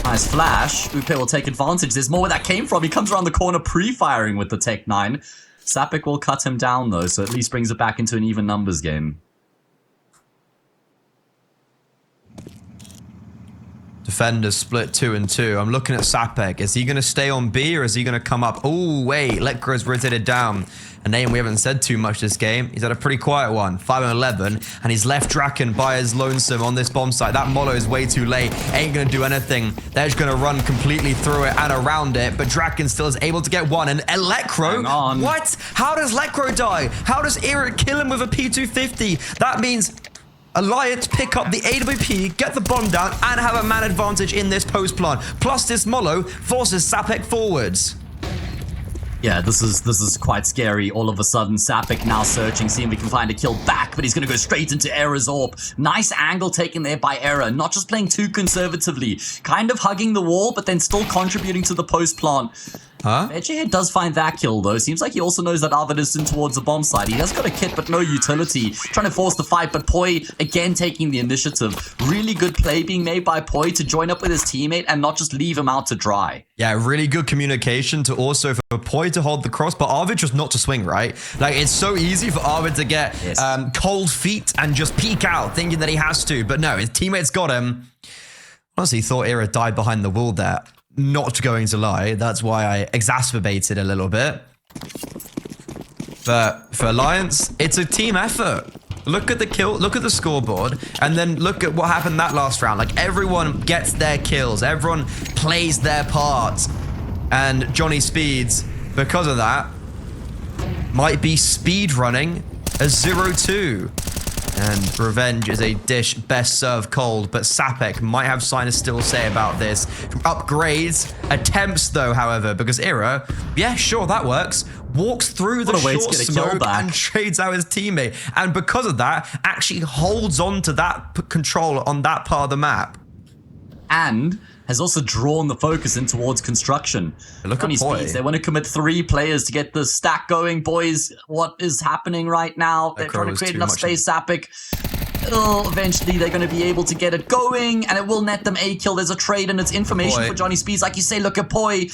B: Nice flash. Upe will take advantage. There's more where that came from. He comes around the corner pre-firing with the Tech 9. Sapek will cut him down, though, so at least brings it back into an even numbers game.
A: Defenders split 2 and 2. I'm looking at Sapek. Is he going to stay on B or is he going to come up? Oh, wait. Lekro's rotated down. A name we haven't said too much this game. He's had a pretty quiet one. 5-11. And he's left Draken by his lonesome on this bomb site. That Molo is way too late. Ain't going to do anything. They're just going to run completely through it and around it. But Draken still is able to get one. And Lekro? What? How does Lekro die? How does Era kill him with a P250? That means Alliance pick up the AWP, get the bomb down, and have a man advantage in this post plant. Plus, this Molo forces Sapek forwards.
B: Yeah, this is quite scary. All of a sudden, Sapek now searching, seeing if we can find a kill back, but he's going to go straight into Era's AWP. Nice angle taken there by Era, not just playing too conservatively, kind of hugging the wall, but then still contributing to the post plant.
A: Huh?
B: Veggie does find that kill, though. Seems like he also knows that Arvid is in towards the bomb side. He has got a kit, but no utility. Trying to force the fight, but poiii, again, taking the initiative. Really good play being made by poiii to join up with his teammate and not just leave him out to dry.
A: Yeah, really good communication to also for poiii to hold the cross, but Arvid just not to swing, right? Like, it's so easy for Arvid to get cold feet and just peek out, thinking that he has to. But no, his teammates got him. Honestly, thought Era died behind the wall there. Not going to lie, that's why I exacerbated a little bit. But for Alliance, it's a team effort. Look at the kill, look at the scoreboard, and then look at what happened that last round. Like, everyone gets their kills, everyone plays their part. And Johnny Speeds, because of that, might be speed running a 0-2. And Revenge is a dish best served cold, but Sapek might have something to still say about this. Upgrades, attempts though, however, because Era, yeah, sure, that works. Walks through the short smoke and trades out his teammate. And because of that, actually holds on to that control on that part of the map.
B: And has also drawn the focus in towards construction.
A: Look at poiii.
B: They want to commit 3 players to get the stack going. Boys, what is happening right now? They're trying to create enough space. Sapek. Eventually, they're going to be able to get it going, and it will net them a kill. There's a trade, and it's information for Johnny Speeds. Like you say, look at poiii.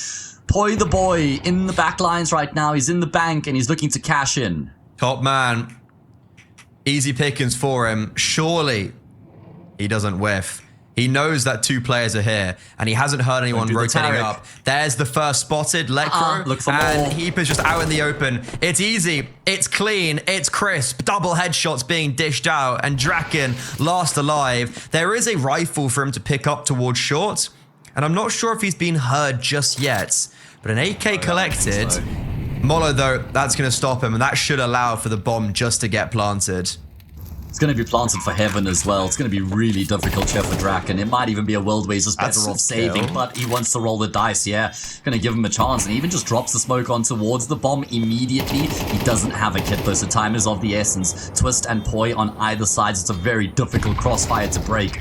B: Poiii the boy in the back lines right now. He's in the bank, and he's looking to cash in.
A: Top man. Easy pickings for him. Surely he doesn't whiff. He knows that 2 players are here, and he hasn't heard anyone rotating up. There's the first spotted, Lekro,
B: look for
A: and
B: more.
A: Heap is just out in the open. It's easy, it's clean, it's crisp. Double headshots being dished out, and Draken last alive. There is a rifle for him to pick up towards short, and I'm not sure if he's been heard just yet, but an AK collected. Molo, though, that's going to stop him, and that should allow for the bomb just to get planted.
B: It's going to be planted for heaven as well. It's going to be really difficult here for Draken. It might even be a world where he's just better off saving, but he wants to roll the dice, yeah. Going to give him a chance, and he even just drops the smoke on towards the bomb immediately. He doesn't have a kit though, so time is of the essence. Twist and poiii on either side. It's a very difficult crossfire to break.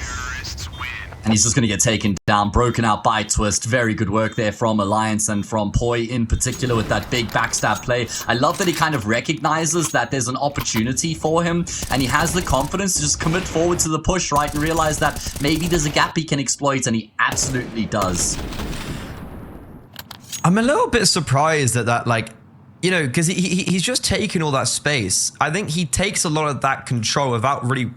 B: And he's just going to get taken down, broken out by Twist. Very good work there from Alliance and from poiii in particular with that big backstab play. I love that he kind of recognizes that there's an opportunity for him, and he has the confidence to just commit forward to the push, right, and realize that maybe there's a gap he can exploit, and he absolutely does.
A: I'm a little bit surprised at that, like, you know, because he's just taking all that space. I think he takes a lot of that control without really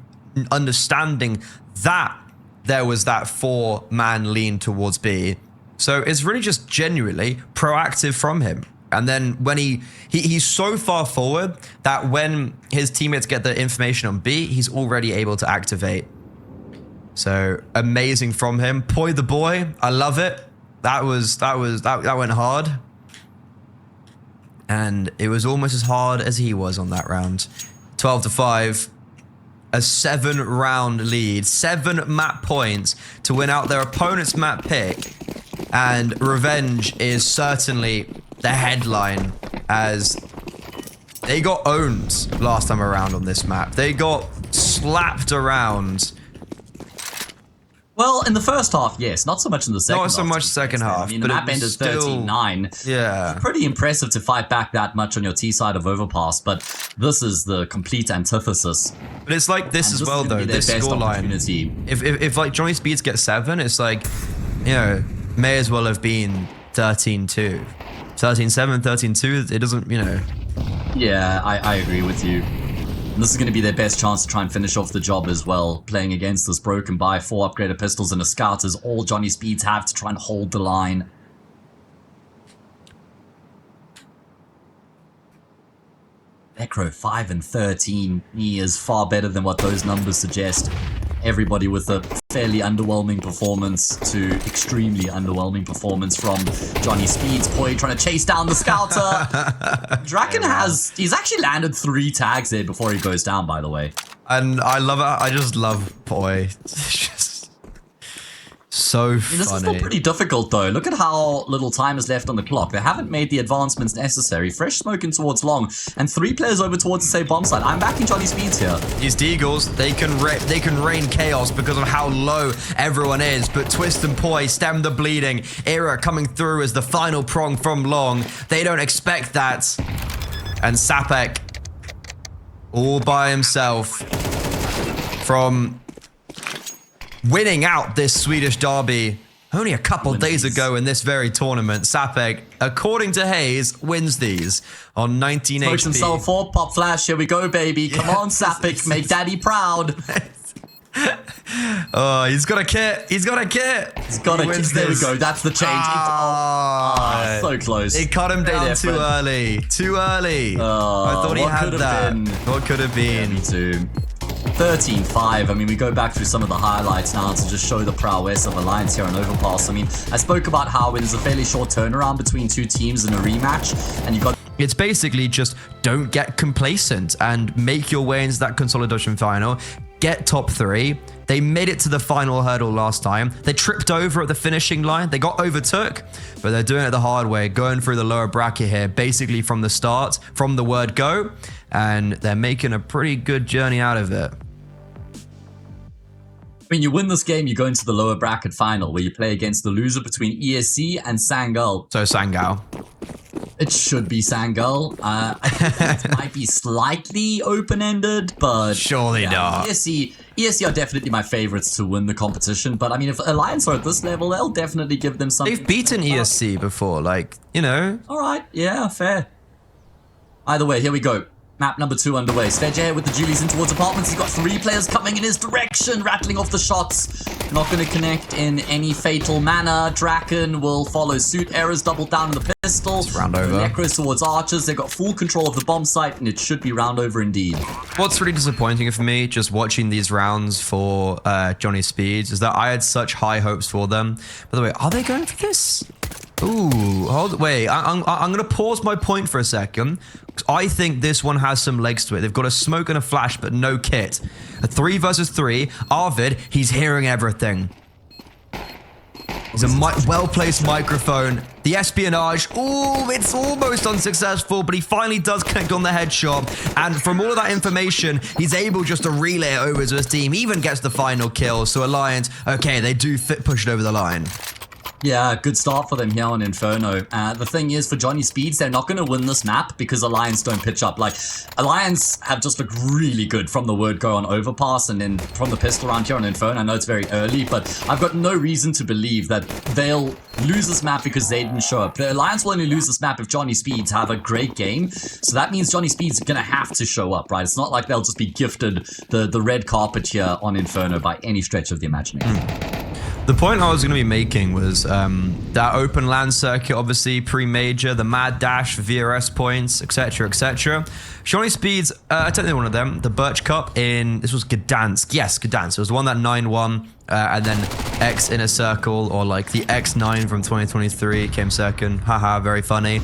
A: understanding that there was that 4-man lean towards B. So it's really just genuinely proactive from him. And then when he's so far forward that when his teammates get the information on B, he's already able to activate. So amazing from him. poiii the boy, I love it. That went hard. And it was almost as hard as he was on that round. 12-5. A 7-round lead, 7 map points to win out their opponent's map pick. And revenge is certainly the headline, as they got owned last time around on this map. They got slapped around.
B: Well, in the first half, yes. Not so much in the second half.
A: Not so much second half.
B: I mean, the map ended 13-9.
A: Yeah.
B: Pretty impressive to fight back that much on your T side of Overpass, but this is the complete antithesis.
A: But it's like this as well, though. This scoreline. If like Johnny Speeds gets 7, it's like, you know, may as well have been 13-2. 13-7, 13-2, it doesn't, you know.
B: Yeah, I agree with you. And this is going to be their best chance to try and finish off the job as well. Playing against this broken by 4 upgraded pistols and a scout is all Johnny Speeds have to try and hold the line. Necro 5 and 13. He is far better than what those numbers suggest. Everybody with a fairly underwhelming performance to extremely underwhelming performance from Johnny Speeds. poiii trying to chase down the scouter. Draken he's actually landed 3 tags there before he goes down, by the way.
A: And I love it. I just love poiii. It's just so funny.
B: This is still pretty difficult, though. Look at how little time is left on the clock. They haven't made the advancements necessary. Fresh smoking towards long, and 3 players over towards the same bomb site. I'm backing Johnny Speeds here.
A: These Deagles, they can rain chaos because of how low everyone is. But Twist and poiii stem the bleeding. Era coming through as the final prong from long. They don't expect that. And Sapek, all by himself, from winning out this Swedish derby only a couple days ago in this very tournament. Sapek, according to Hayes, wins these on 19 HP.
B: Smokes himself for pop flash. Here we go, baby. Come on, Sapek. Make daddy proud.
A: Oh, he's got a kit. He's got a kit.
B: He's got a kit. There we go. That's the change. So close.
A: It cut him down too early. Too early. I thought he had that. What could have been?
B: Yeah, me too. 13-5. I mean, we go back through some of the highlights now to just show the prowess of Alliance here on Overpass. I mean, I spoke about how it is a fairly short turnaround between 2 teams in a rematch, and you've got...
A: It's basically just don't get complacent and make your way into that consolidation final. Get top 3. They made it to the final hurdle last time. They tripped over at the finishing line. They got overtook, but they're doing it the hard way, going through the lower bracket here, basically from the start, from the word go, and they're making a pretty good journey out of it.
B: When you win this game, you go into the lower bracket final, where you play against the loser between ESC and Sangal.
A: So Sangal.
B: It should be Sangal. I think it might be slightly open-ended, but...
A: Surely not.
B: ESC are definitely my favorites to win the competition, but I mean, if Alliance are at this level, they'll definitely give them something.
A: They've beaten ESC before, like, you know.
B: Alright, yeah, fair. Either way, here we go. Map number 2 underway. Sledge ahead with the Julies in towards apartments. He's got 3 players coming in his direction, rattling off the shots. Not going to connect in any fatal manner. Draken will follow suit. Errors double down on the pistol.
A: Round over.
B: Necros towards archers. They've got full control of the bomb site, and it should be round over indeed.
A: What's really disappointing for me, just watching these rounds for Johnny Speeds, is that I had such high hopes for them. By the way, are they going for this? Ooh, wait. I'm going to pause my point for a second. I think this one has some legs to it. They've got a smoke and a flash, but no kit. A 3 versus 3. Arvid, he's hearing everything. He's a well-placed microphone. The espionage, ooh, it's almost unsuccessful, but he finally does connect on the headshot. And from all of that information, he's able just to relay it over to his team. He even gets the final kill. So Alliance, okay, they do push it over the line.
B: Yeah, good start for them here on Inferno. The thing is, for Johnny Speeds, they're not going to win this map because Alliance don't pitch up. Like, Alliance have just looked really good from the word go on Overpass and then from the pistol round here on Inferno. I know it's very early, but I've got no reason to believe that they'll lose this map because they didn't show up. The Alliance will only lose this map if Johnny Speeds have a great game. So that means Johnny Speeds are going to have to show up, right? It's not like they'll just be gifted the red carpet here on Inferno by any stretch of the imagination.
A: The point I was going to be making was that open land circuit, obviously pre-major, the mad dash, VRS points, etc., etc. Johnny Speeds, I don't know one of them, the Birch Cup this was Gdansk. Yes, Gdansk. It was the one that 9-1, and then X Inner Circle, or like the X9 from 2023 came second. Haha, very funny.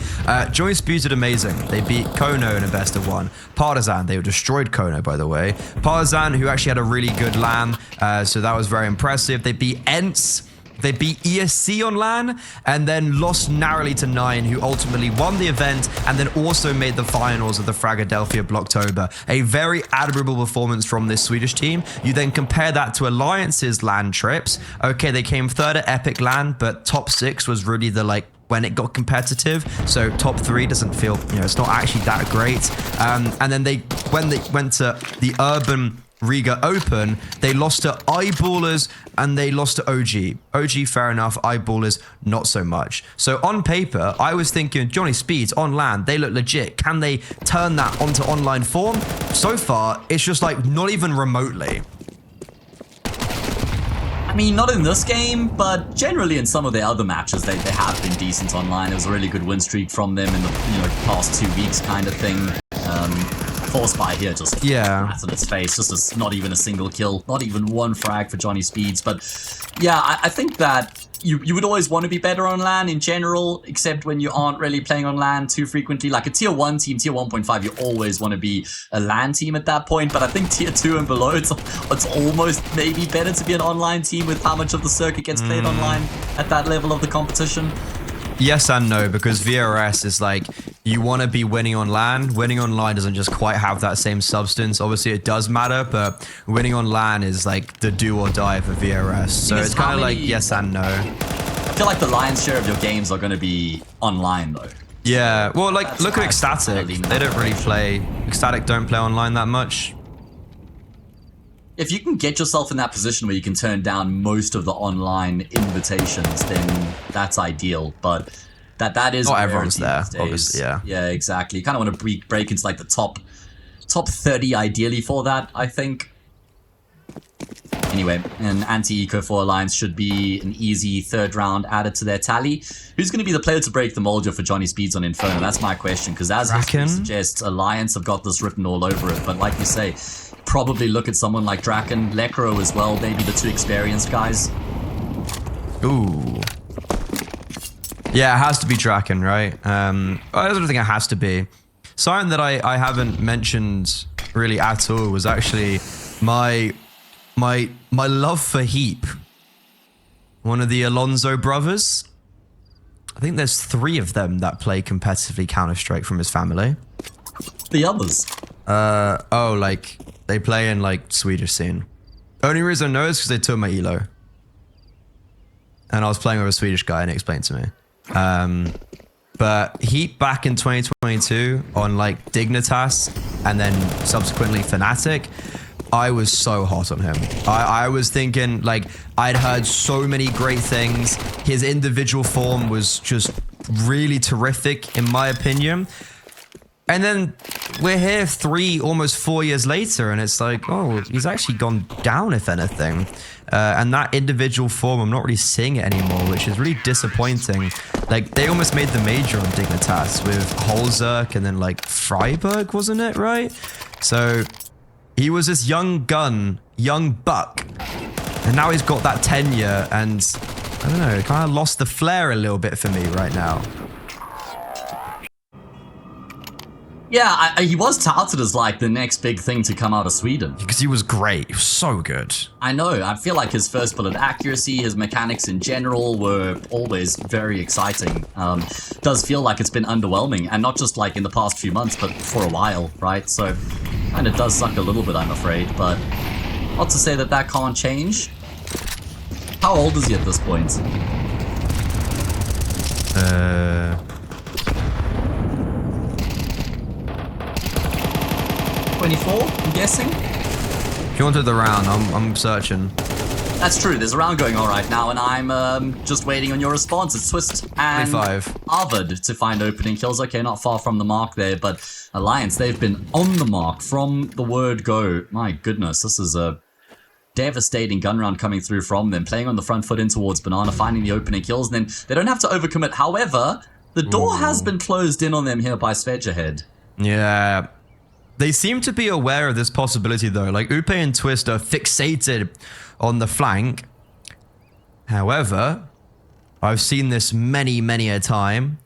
A: Johnny Speeds did amazing. They beat Kono in a best of 1. Partisan, they destroyed Kono, by the way. Partisan, who actually had a really good LAN, so that was very impressive. They beat Ents. They beat ESC on LAN and then lost narrowly to 9, who ultimately won the event and then also made the finals of the Fragadelphia Blocktober. A very admirable performance from this Swedish team. You then compare that to Alliance's LAN trips. Okay, they came 3rd at Epic LAN, but top 6 was really the when it got competitive. So top 3 doesn't feel, it's not actually that great. And then when they went to the Urban Riga Open, they lost to Eyeballers and they lost to OG. OG, fair enough. Eyeballers, not so much. So on paper, I was thinking Johnny Speeds on LAN, they look legit. Can they turn that onto online form? So far, it's just like not even remotely.
B: I mean, not in this game, but generally in some of their other matches, they have been decent online. There was a really good win streak from them in the past 2 weeks kind of thing. Force by here just flat in its face, just not even a single kill, not even one frag for Johnny Speeds. But yeah, I think that you would always want to be better on LAN in general, except when you aren't really playing on LAN too frequently. Like a tier 1 team, tier 1.5, you always want to be a LAN team at that point. But I think tier 2 and below, it's almost maybe better to be an online team with how much of the circuit gets played online at that level of the competition.
A: Yes and no, because VRS is like, you want to be winning on LAN. Winning online doesn't just quite have that same substance. Obviously, it does matter, but winning on LAN is like the do or die for VRS. So it's kind of like yes and no.
B: I feel like the lion's share of your games are going to be online, though.
A: Yeah, well, like, look at Ecstatic. They don't really play. Ecstatic don't play online that much.
B: If you can get yourself in that position where you can turn down most of the online invitations, then that's ideal. But that is
A: not everyone's there, obviously.
B: Yeah, exactly. You kind of want to break into like the top 30 ideally for that, I think. Anyway, an anti-eco for Alliance should be an easy 3rd round added to their tally. Who's going to be the player to break the mold for Johnny Speeds on Inferno? That's my question, because as history suggests, Alliance have got this written all over it. But like you say, probably look at someone like Draken, Lekro as well, maybe the 2 experienced guys.
A: Ooh. Yeah, it has to be Draken, right? I don't think it has to be. Something that I haven't mentioned really at all was actually my love for Heap. One of the Alonso brothers. I think there's 3 of them that play competitively Counter-Strike from his family.
B: The others?
A: Like they play in like Swedish scene. Only reason I know is because they took my elo. And I was playing with a Swedish guy and he explained to me. But Heat back in 2022 on like Dignitas and then subsequently Fnatic, I was so hot on him. I was thinking, like, I'd heard so many great things. His individual form was just really terrific, in my opinion. And then we're here almost 4 years later, and it's like, oh, he's actually gone down, if anything. And that individual form, I'm not really seeing it anymore, which is really disappointing. Like, they almost made the major on Dignitas with Holzerk and then, like, Freiburg, wasn't it, right? So he was this young gun, young buck, and now he's got that tenure, and I don't know, it kind of lost the flair a little bit for me right now.
B: Yeah, he was touted as like the next big thing to come out of Sweden.
A: Because he was great. He was so good.
B: I know. I feel like his first bullet accuracy, his mechanics in general were always very exciting. Does feel like it's been underwhelming, and not just like in the past few months, but for a while, right? So, kind of does suck a little bit, I'm afraid. But not to say that that can't change. How old is he at this point? 24, I'm guessing?
A: If you wanted the round, I'm searching.
B: That's true, there's a round going on right now, and I'm just waiting on your response. It's Twist and
A: 25.
B: Arvid to find opening kills. Okay, not far from the mark there, but Alliance, they've been on the mark from the word go. My goodness, this is a devastating gun round coming through from them, playing on the front foot in towards Banana, finding the opening kills, and then they don't have to overcommit. However, the door has been closed in on them here by Svedjahed.
A: Yeah. They seem to be aware of this possibility, though. Like, Upe and Twist are fixated on the flank. However, I've seen this many, many a time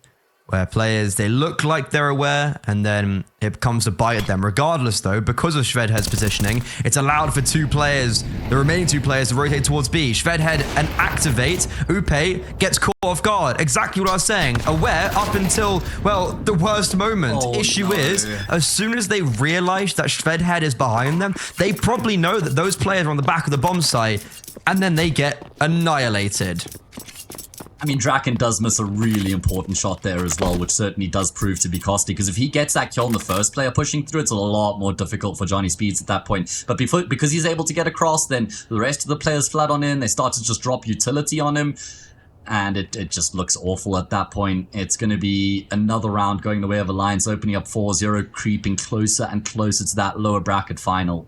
A: where players, they look like they're aware, and then it comes to bite at them. Regardless, though, because of Svedhead's positioning, it's allowed for two players, the remaining two players, to rotate towards B. Svedhead and activate. Upe gets caught off guard. Exactly what I was saying. Aware up until, well, the worst moment.
B: Oh,
A: Issue
B: no.
A: is, as soon as they realize that Svedhead is behind them, they probably know that those players are on the back of the bomb site, and then they get annihilated.
B: I mean, Draken does miss a really important shot there as well, which certainly does prove to be costly, because if he gets that kill on the first player pushing through, it's a lot more difficult for Johnny Speeds at that point. But because he's able to get across, then the rest of the players flood on in, they start to just drop utility on him, and it just looks awful at that point. It's going to be another round going the way of Alliance, opening up 4-0, creeping closer and closer to that lower bracket final.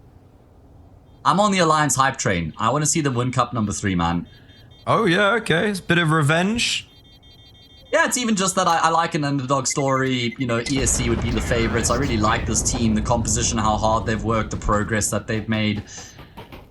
B: I'm on the Alliance hype train. I want to see them win Cup number 3, man.
A: Oh, yeah, okay. It's a bit of revenge.
B: Yeah, it's even just that I like an underdog story. You know, ESC would be the favorites. I really like this team, the composition, how hard they've worked, the progress that they've made.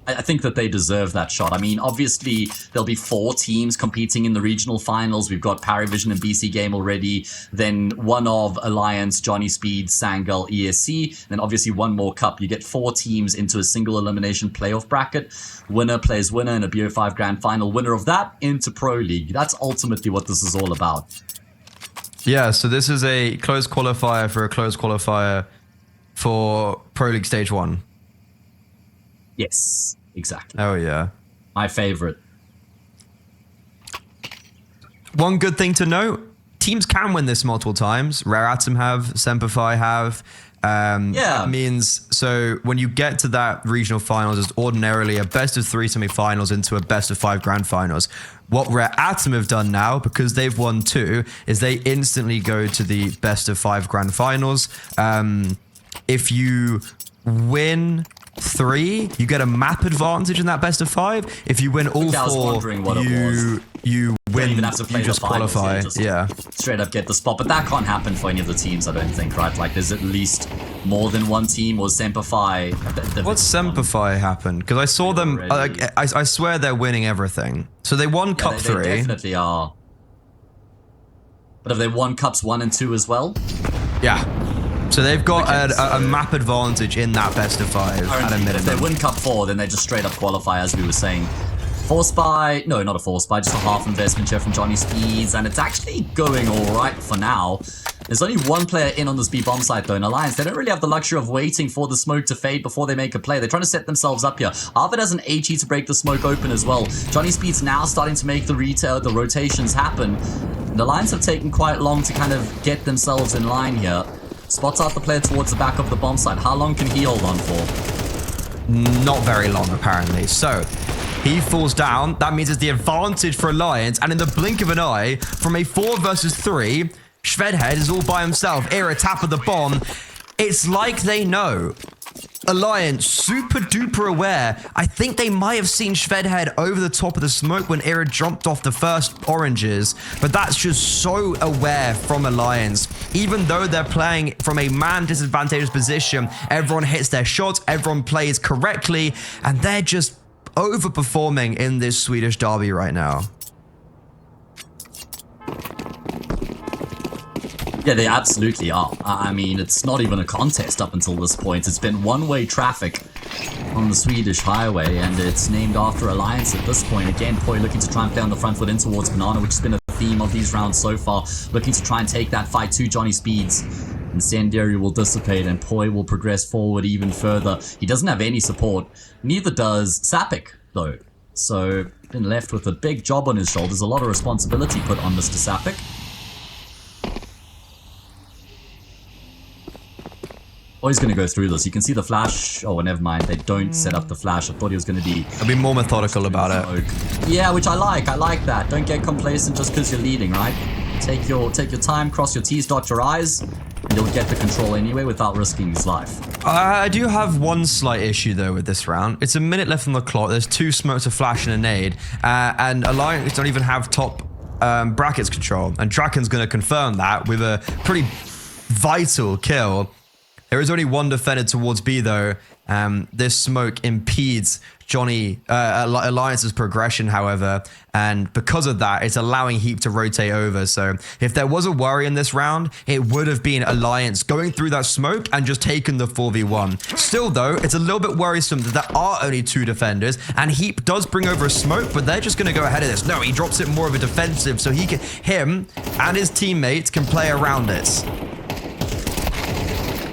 B: I think that they deserve that shot. I mean, obviously, there'll be 4 teams competing in the regional finals. We've got Parivision and BC Game already. Then one of Alliance, Johnny Speed, Sangel, ESC. Then obviously one more cup. You get 4 teams into a single elimination playoff bracket. Winner plays winner in a BO5 Grand Final. Winner of that into Pro League. That's ultimately what this is all about.
A: Yeah, so this is a close qualifier for a close qualifier for Pro League Stage 1.
B: Yes, exactly.
A: Oh, yeah.
B: My favorite.
A: One good thing to note, teams can win this multiple times. Rare Atom have, Semperfi have.
B: Yeah.
A: It means, so when you get to that regional finals, it's ordinarily a best of 3 semi-finals into a best of 5 grand finals. What Rare Atom have done now, because they've won 2, is they instantly go to the best of 5 grand finals. If you win 3, you get a map advantage in that best of 5. If you win all 4, you win,
B: even have to play
A: you just
B: the finals,
A: qualify.
B: Yeah. Straight up get the spot, but that can't happen for any of the teams, I don't think, right? Like, there's at least more than one team, or Semperfi.
A: What's Semperfi happened? Because I saw them, I swear they're winning everything. So they won Cup 3.
B: They definitely are. But have they won Cups 1 and 2 as well?
A: Yeah. So they've got a map advantage in that best of 5 at a minimum.
B: If they win Cup 4, then they just straight up qualify, as we were saying. Force buy, no, not a force buy, just a half investment share from Johnny Speeds, and it's actually going alright for now. There's only one player in on this B bomb site though, in Alliance. They don't really have the luxury of waiting for the smoke to fade before they make a play. They're trying to set themselves up here. Arvid has an HE to break the smoke open as well. Johnny Speed's now starting to make the rotations happen. And Alliance have taken quite long to kind of get themselves in line here. Spots out the player towards the back of the bomb site. How long can he hold on for?
A: Not very long, apparently. So, he falls down. That means it's the advantage for Alliance. And in the blink of an eye, from a 4 versus 3, Svedhead is all by himself. Era tap of the bomb. It's like they know. Alliance, super duper aware. I think they might have seen Svedhead over the top of the smoke when Era jumped off the first oranges, but that's just so aware from Alliance. Even though they're playing from a man disadvantageous position, everyone hits their shots, everyone plays correctly, and they're just overperforming in this Swedish derby right now.
B: Yeah, they absolutely are. I mean, it's not even a contest up until this point. It's been one-way traffic on the Swedish highway, and it's named after Alliance at this point. Again, poiii looking to try and play on the front foot in towards Banana, which has been a theme of these rounds so far. Looking to try and take that fight to Johnny Speeds. Incendiary will dissipate, and poiii will progress forward even further. He doesn't have any support. Neither does Sapik, though. So, been left with a big job on his shoulders. A lot of responsibility put on Mr. Sapik. Poii's going to go through this. You can see the flash. Oh, never mind. They don't set up the flash. I thought he was going to be...
A: I'll be more methodical about it.
B: Yeah, which I like. I like that. Don't get complacent just because you're leading, right? Take your time, cross your T's, dot your I's, and you'll get the control anyway without risking his life.
A: I do have one slight issue, though, with this round. It's a minute left on the clock. There's 2 smokes, a flash, and a nade. And Alliance don't even have top brackets control. And Draken's going to confirm that with a pretty vital kill. There is only 1 defender towards B, though. This smoke impedes Alliance's progression, however, and because of that, it's allowing Heap to rotate over. So if there was a worry in this round, it would have been Alliance going through that smoke and just taking the 4v1. Still, though, it's a little bit worrisome that there are only 2 defenders, and Heap does bring over a smoke, but they're just going to go ahead of this. No, he drops it more of a defensive, so him and his teammates can play around it.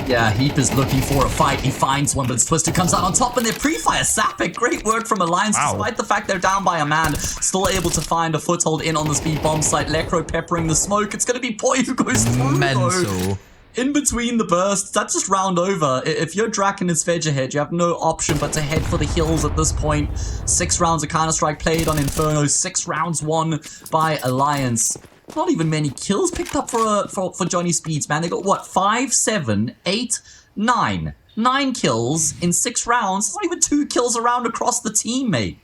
B: Yeah, Heap is looking for a fight. He finds one, but Twister comes out on top, and they pre-fire Sapik. Great work from Alliance, despite the fact they're down by a man. Still able to find a foothold in on the speed bomb site. Lekro peppering the smoke. It's going to be poiii who goes through, though. In between the bursts, that's just round over. If you're Draken and Svedge ahead, you have no option but to head for the hills at this point. 6 rounds of Counter-Strike played on Inferno. 6 rounds won by Alliance. Not even many kills picked up for Johnny Speeds, man. They got, what, 5, 7, 8, 9. 9 kills in 6 rounds. It's not even 2 kills around across the team, mate.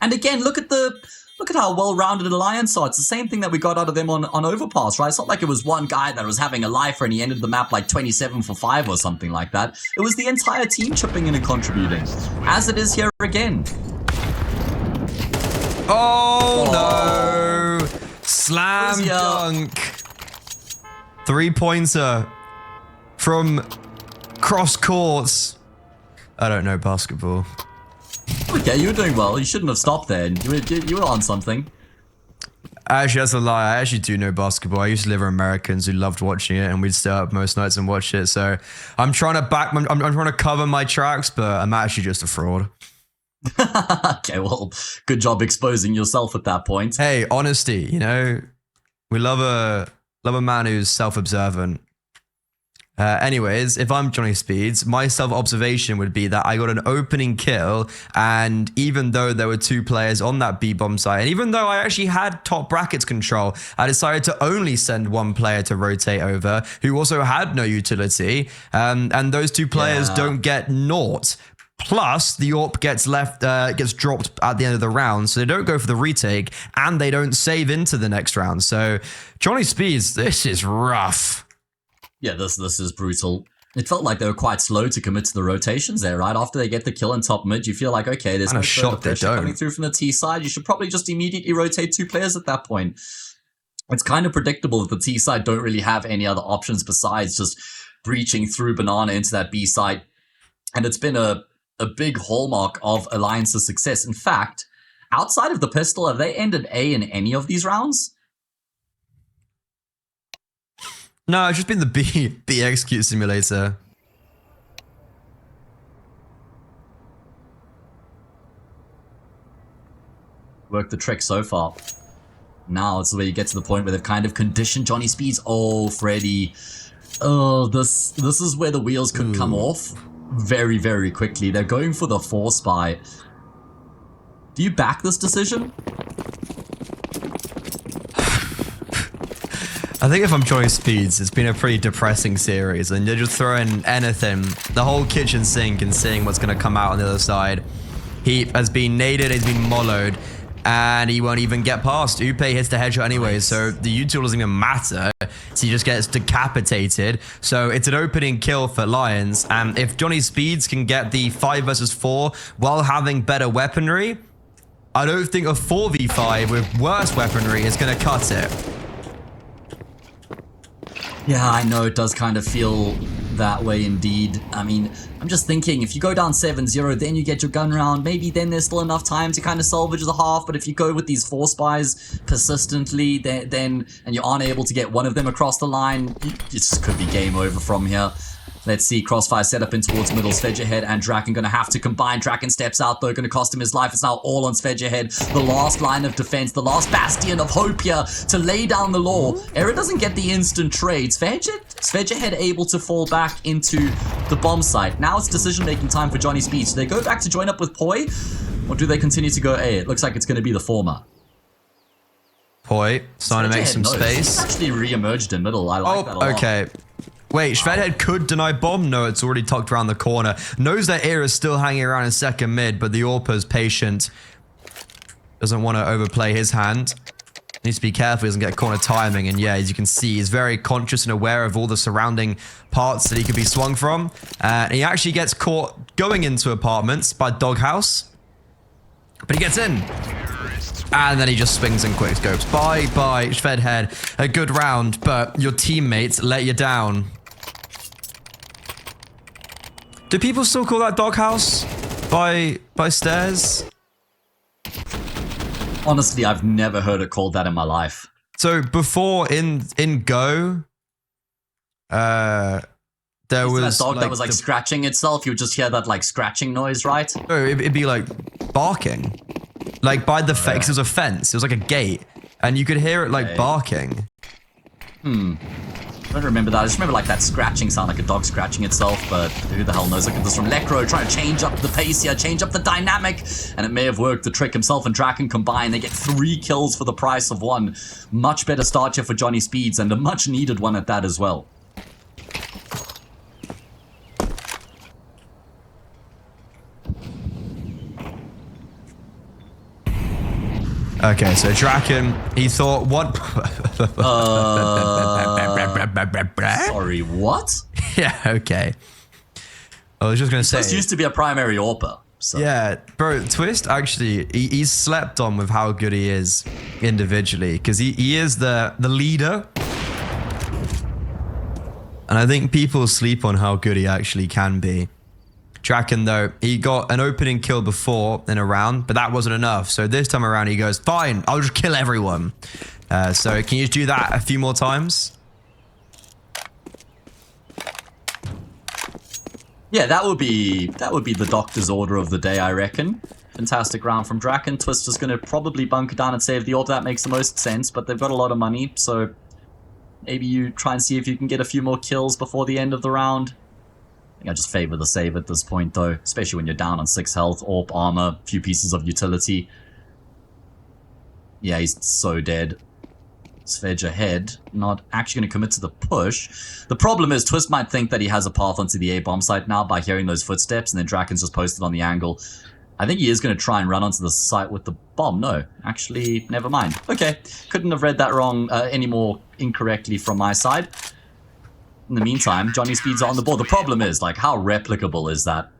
B: And again, look at how well-rounded Alliance are. It's the same thing that we got out of them on Overpass, right? It's not like it was one guy that was having a lifer and he ended the map like 27 for 5 or something like that. It was the entire team chipping in and contributing. As it is here again.
A: Oh. No! Slam dunk. 3-pointer from cross courts. I don't know basketball.
B: Okay, you were doing well. You shouldn't have stopped there. You were on something.
A: Actually, that's a lie. I actually do know basketball. I used to live with Americans who loved watching it, and we'd stay up most nights and watch it. So I'm trying to I'm trying to cover my tracks, but I'm actually just a fraud.
B: Okay, well, good job exposing yourself at that point.
A: Hey, honesty, you know, we love a man who's self-observant. Anyways, if I'm Johnny Speeds, my self-observation would be that I got an opening kill, and even though there were 2 players on that B-bomb site, and even though I actually had top brackets control, I decided to only send 1 player to rotate over, who also had no utility, and those 2 players don't get naught. Plus, the AWP gets dropped at the end of the round, so they don't go for the retake, and they don't save into the next round. So, Johnny Speeds, this is rough.
B: Yeah, this is brutal. It felt like they were quite slow to commit to the rotations there, right? After they get the kill in top mid, you feel like, okay, there's no further pressure coming through from the T side. You should probably just immediately rotate 2 players at that point. It's kind of predictable that the T side don't really have any other options besides just breaching through Banana into that B side. And it's been a big hallmark of Alliance's success. In fact, outside of the pistol, have they ended A in any of these rounds?
A: No, it's just been the B execute simulator.
B: Worked the trick so far. Now it's where you get to the point where they've kind of conditioned Johnny Speeds. Oh, Freddy. Oh, this is where the wheels could come off very, very quickly. They're going for the 4 spy. Do you back this decision?
A: I think if I'm Johnny Speeds, it's been a pretty depressing series, and you're just throwing anything, the whole kitchen sink, and seeing what's going to come out on the other side. Heap has been naded, he's been mollowed, and he won't even get past. Upe hits the headshot anyway, so the util doesn't even matter. So he just gets decapitated. So it's an opening kill for Lions, and if Johnny Speeds can get the 5 versus 4 while having better weaponry, I don't think a 4v5 with worse weaponry is going to cut it.
B: Yeah, I know it does kind of feel that way indeed. I mean, I'm just thinking, if you go down 7-0, then you get your gun round, maybe then there's still enough time to kind of salvage the half, but if you go with these 4 spies persistently, then and you aren't able to get one of them across the line, it just could be game over from here. Let's see, Crossfire set up in towards middle. Svedgehead and Draken going to have to combine. Draken steps out though, going to cost him his life. It's now all on Svedgehead. The last line of defense, the last bastion of hope here to lay down the law. Era doesn't get the instant trade. Svedgehead able to fall back into the bomb site. Now it's decision-making time for Johnny Speed. Do they go back to join up with poiii? Or do they continue to go A? It looks like it's going to be the former.
A: poiii, starting to make some space.
B: He's actually re-emerged in middle. I like that a lot.
A: Okay. Wait, Svedhead could deny bomb? No, it's already tucked around the corner. Knows that Era's still hanging around in second mid, but the Orpa's patient. Doesn't want to overplay his hand. Needs to be careful, he doesn't get corner timing. And yeah, as you can see, he's very conscious and aware of all the surrounding parts that he could be swung from. And he actually gets caught going into apartments by Doghouse. But he gets in. And then he just swings and quick scopes. Bye, Svedhead. A good round, but your teammates let you down. Do people still call that Doghouse by stairs?
B: Honestly, I've never heard it called that in my life.
A: So before in Go, there was
B: that dog
A: like
B: that was like scratching itself. You would just hear that like scratching noise, right?
A: No, it'd be like barking, like by the fence. There was a fence. It was like a gate, and you could hear it like barking.
B: I don't remember that. I just remember like that scratching sound, like a dog scratching itself, but who the hell knows? Look at this from Lekro trying to change up the pace here, change up the dynamic, and it may have worked. The trick himself and Draken combined. They get 3 kills for the price of 1. Much better start here for Johnny Speeds, and a much needed one at that as well.
A: Okay, so Draken, he thought, what?
B: Sorry, what?
A: Yeah, okay. I was just going to say...
B: This used to be a primary AWPer. So.
A: Yeah, bro, Twist actually, he's slept on with how good he is individually, because he is the leader. And I think people sleep on how good he actually can be. Draken, though, he got an opening kill before in a round, but that wasn't enough. So this time around, he goes, fine, I'll just kill everyone. So can you do that a few more times?
B: Yeah, that would be the doctor's order of the day, I reckon. Fantastic round from Draken. Twister's going to probably bunker down and save the order. That makes the most sense, but they've got a lot of money, so maybe you try and see if you can get a few more kills before the end of the round. I think I just favor the save at this point, though, especially when you're down on 6 health, AWP, armor, a few pieces of utility. Yeah, he's so dead. Svedgehead, not actually going to commit to the push. The problem is, Twist might think that he has a path onto the A bomb site now by hearing those footsteps, and then Draken's just posted on the angle. I think he is going to try and run onto the site with the bomb. No, actually, never mind. Okay, couldn't have read that wrong any more incorrectly from my side. In the meantime, Johnny Speed's on the board. The problem is, like, how replicable is that?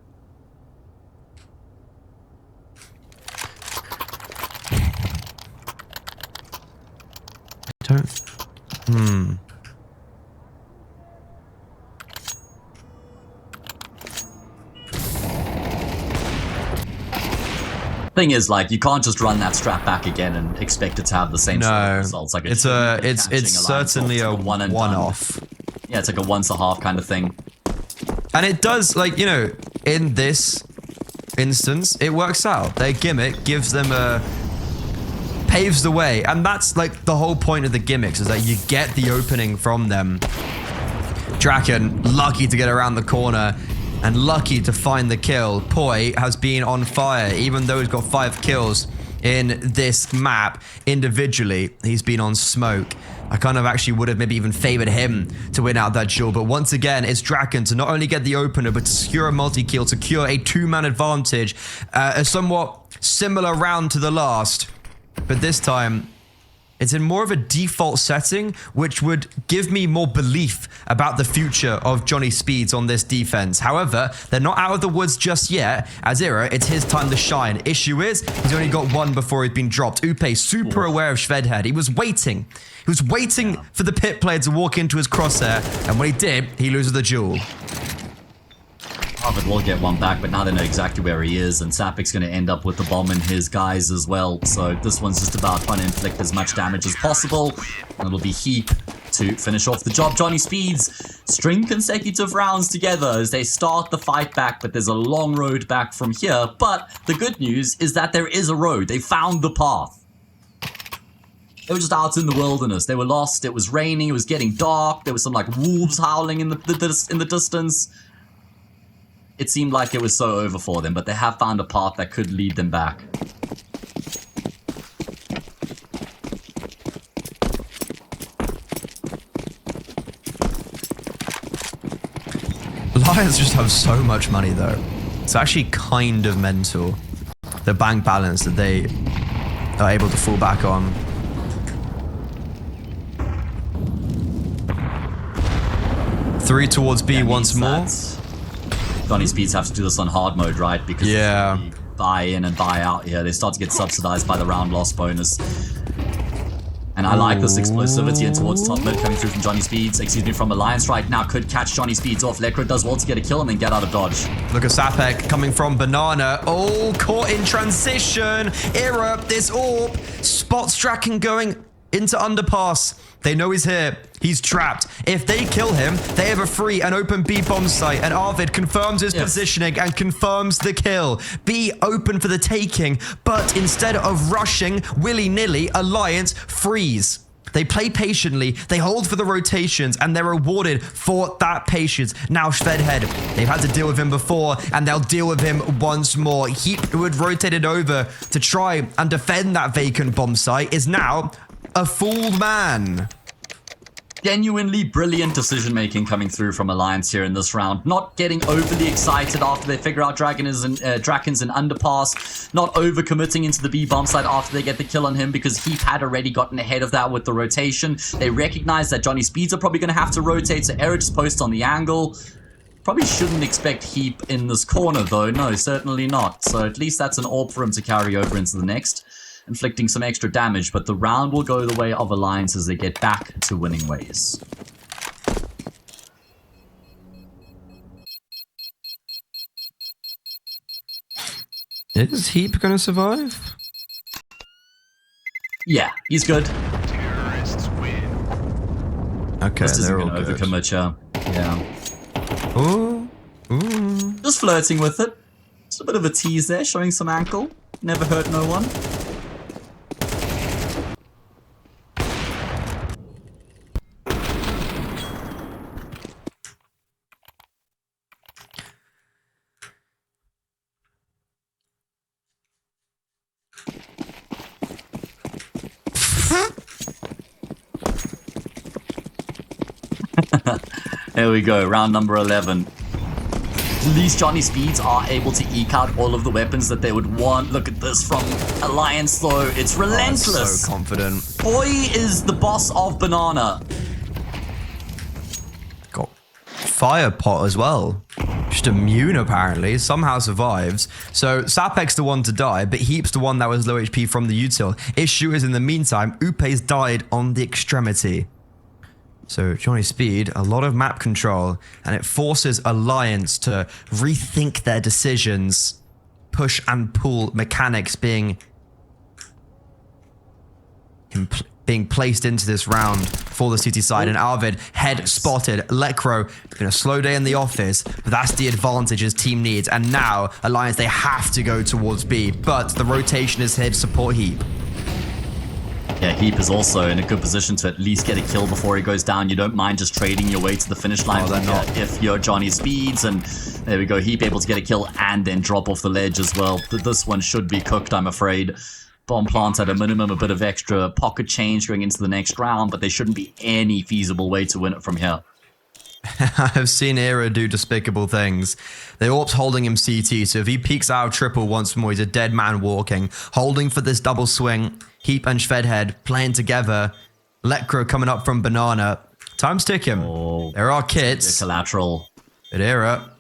B: Thing is, like, you can't just run that strap back again and expect it to have the same sort of results. Like,
A: it's certainly a one-off.
B: Yeah, it's like a once a half kind of thing.
A: And it does, like, you know, in this instance, it works out. Their gimmick gives them paves the way. And that's, like, the whole point of the gimmicks, is that you get the opening from them. Draken, lucky to get around the corner and lucky to find the kill. poiii has been on fire, even though he's got 5 kills in this map individually. He's been on smoke. I kind of actually would have maybe even favored him to win out that duel. But once again, it's Draken to not only get the opener, but to secure a multi-kill, secure a 2-man advantage. A somewhat similar round to the last. But this time, It's in more of a default setting, which would give me more belief about the future of Johnny Speeds on this defense. However, they're not out of the woods just yet. As Ira, it's his time to shine. Issue is, he's only got one before he's been dropped. Upe, super aware of Shvedhead. He was waiting. He was waiting for the pit player to walk into his crosshair, and when he did, he loses the duel.
B: Harvard will get one back, but now they know exactly where he is, and Sapic's going to end up with the bomb and his guys as well. So this one's just about trying to inflict as much damage as possible, and it'll be Heap to finish off the job. Johnny Speeds string consecutive rounds together as they start the fight back, but there's a long road back from here. But the good news is that there is a road. They found the path. They were just out in the wilderness. They were lost. It was raining. It was getting dark. There was some like wolves howling in the distance. It seemed like it was so over for them, but they have found a path that could lead them back.
A: Lions just have so much money though. It's actually kind of mental. The bank balance that they are able to fall back on. Three towards B once more.
B: Johnny Speeds have to do this on hard mode, right? Because buy in and buy out here. They start to get subsidized by the round loss bonus. And I like this explosivity and towards top mid coming through from Johnny Speeds. Excuse me, from Alliance right now. Could catch Johnny Speeds off. Lekro does well to get a kill and then get out of dodge.
A: Look at Sapek coming from Banana. Oh, caught in transition. Ira, this orb. Spots Draken going into underpass. They know he's here. He's trapped. If they kill him, they have a free and open B bomb site, and Arvid confirms his positioning and confirms the kill. B open for the taking, but instead of rushing willy-nilly, Alliance freeze. They play patiently, they hold for the rotations, and they're rewarded for that patience. Now Shvedhead, they've had to deal with him before, and they'll deal with him once more. Heap, who had rotated over to try and defend that vacant bomb site, is now a fooled man.
B: Genuinely brilliant decision-making coming through from Alliance here in this round. Not getting overly excited after they figure out Draken's in underpass. Not overcommitting into the B bomb site after they get the kill on him, because Heap had already gotten ahead of that with the rotation. They recognize that Johnny Speeds are probably going to have to rotate, so Eric just posts on the angle. Probably shouldn't expect Heap in this corner though. No, certainly not. So at least that's an orb for him to carry over into the next, inflicting some extra damage, but the round will go the way of Alliance as they get back to winning ways.
A: Is Heap going to survive?
B: Yeah, he's good.
C: Terrorists win.
A: Okay,
B: This isn't
A: they're all
B: going to
A: good.
B: overcommit here. Yeah.
A: Ooh.
B: Just flirting with it. Just a bit of a tease there, showing some ankle. Never hurt no one. There we go, round number 11. At least Johnny Speeds are able to eke out all of the weapons that they would want. Look at this from Alliance though, it's relentless.
A: So confident.
B: poiii is the boss of Banana.
A: Got fire pot as well. Just immune apparently. Somehow survives. So Sapek's the one to die, but Heap's the one that was low HP from the util. Issue is in the meantime, Upe's died on the extremity. So Johnny Speed, a lot of map control, and it forces Alliance to rethink their decisions. Push and pull mechanics being placed into this round for the city side. And Arvid, head spotted. Lekro, been a slow day in the office, but that's the advantage his team needs. And now, Alliance, they have to go towards B, but the rotation is here to support Heap.
B: Yeah, Heap is also in a good position to at least get a kill before he goes down. You don't mind just trading your way to the finish line if you're Johnny Speeds. And there we go, Heap able to get a kill and then drop off the ledge as well. This one should be cooked, I'm afraid. Bomb plants at a minimum, a bit of extra pocket change going into the next round, but there shouldn't be any feasible way to win it from here.
A: I've seen Era do despicable things. The AWP's holding him CT, so if he peeks out of triple once more, he's a dead man walking. Holding for this double swing. Heap and Shvedhead playing together. Lekro coming up from Banana. Time's ticking.
B: Oh,
A: there are kits.
B: Collateral.
A: But Era.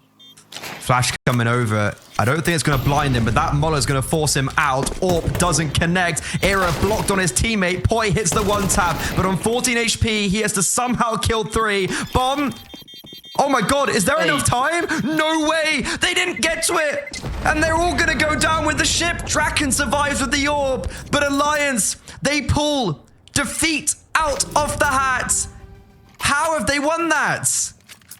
A: Flash coming over. I don't think it's going to blind him, but that Moller's going to force him out. AWP doesn't connect. Era blocked on his teammate. poiii hits the one tap, but on 14 HP, he has to somehow kill 3. Bomb. Oh my god, is there enough time? No way! They didn't get to it! And they're all gonna go down with the ship. Draken survives with the orb, but Alliance, they pull defeat out of the hat. How have they won that?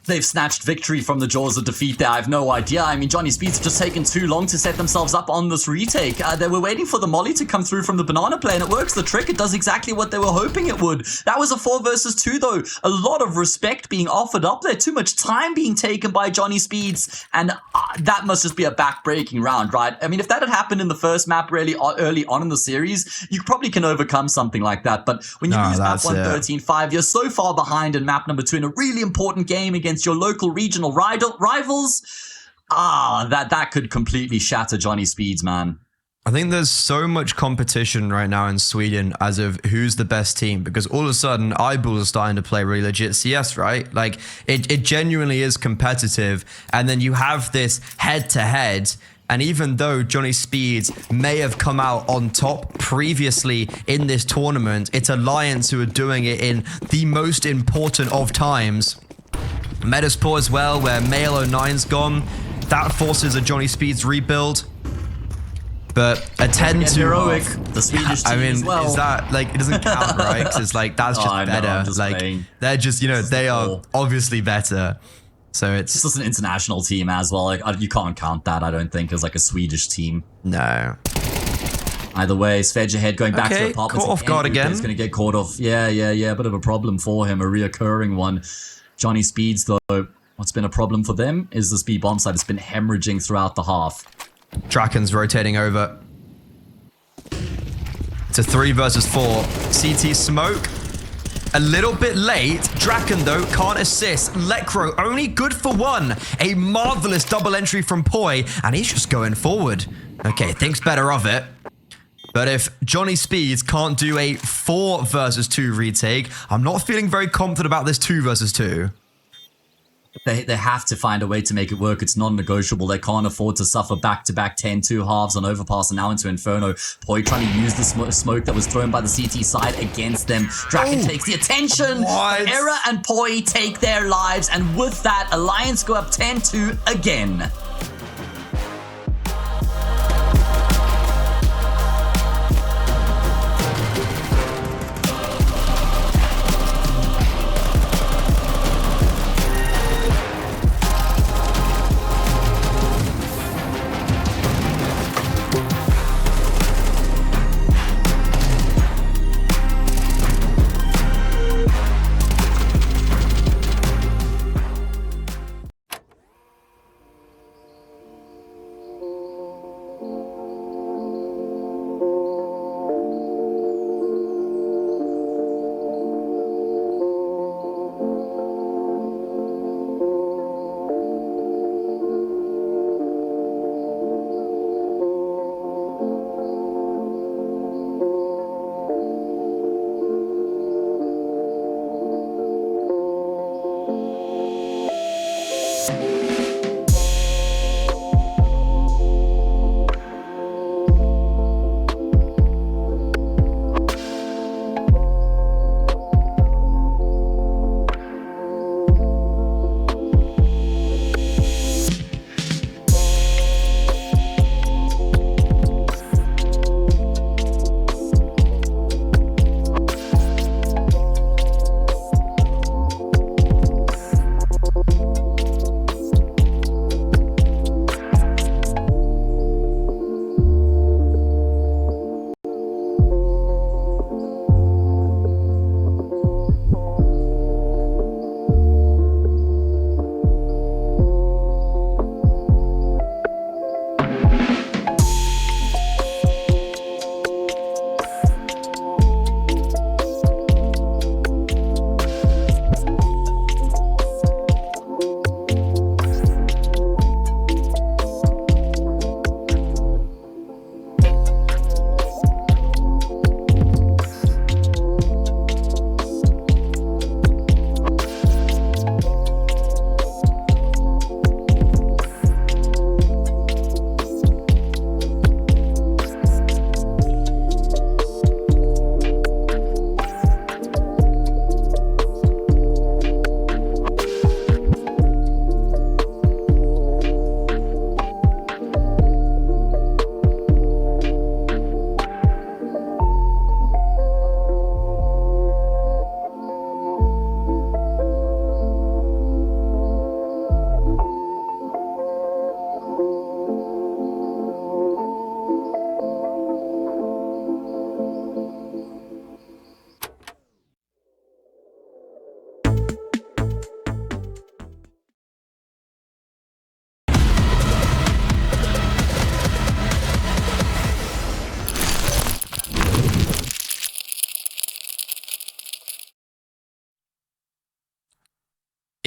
B: They've snatched victory from the jaws of defeat there. I have no idea. I mean, Johnny Speeds have just taken too long to set themselves up on this retake. They were waiting for the molly to come through from the banana play, and it works the trick. It does exactly what they were hoping it would. That was a 4 versus 2, though. A lot of respect being offered up there. Too much time being taken by Johnny Speeds, and that must just be a back-breaking round, right? I mean, if that had happened in the first map really early on in the series, you probably can overcome something like that. But when you lose map 1 13-5, you're so far behind in map number 2 in a really important game against your local regional rivals, that could completely shatter Johnny Speeds, man.
A: I think there's so much competition right now in Sweden as of who's the best team, because all of a sudden eyeballs are starting to play really legit CS, right? Like it genuinely is competitive, and then you have this head-to-head. And even though Johnny Speeds may have come out on top previously in this tournament, it's Alliance who are doing it in the most important of times. Metasport as well, where Male 09's gone. That forces a Johnny Speeds rebuild. But a 10-2
B: heroic, the Swedish team,
A: I mean,
B: as well.
A: is that like, it doesn't count, right? Because it's like, that's just better. Like, they're just, you know, they are obviously better. So it's
B: just an international team as well. Like, you can't count that, I don't think, as like a Swedish team.
A: No.
B: Either way, Svedgehead going back to apartments.
A: Caught off guard again.
B: He's going to get caught off. Yeah. A bit of a problem for him, a reoccurring one. Johnny Speeds, though, what's been a problem for them is this B bomb side has been hemorrhaging throughout the half.
A: Draken's rotating over. It's a 3 versus 4. CT smoke. A little bit late. Draken, though, can't assist. Lekro only good for 1. A marvelous double entry from poiii, and he's just going forward. Okay, thinks better of it. But if Johnny Speeds can't do a 4 versus 2 retake, I'm not feeling very confident about this 2 versus 2.
B: They have to find a way to make it work. It's non-negotiable. They can't afford to suffer back-to-back 10-2 halves on Overpass and now into Inferno. poiii trying to use the smoke that was thrown by the CT side against them. Draken takes the attention. Era and poiii take their lives, and with that, Alliance go up 10-2 again.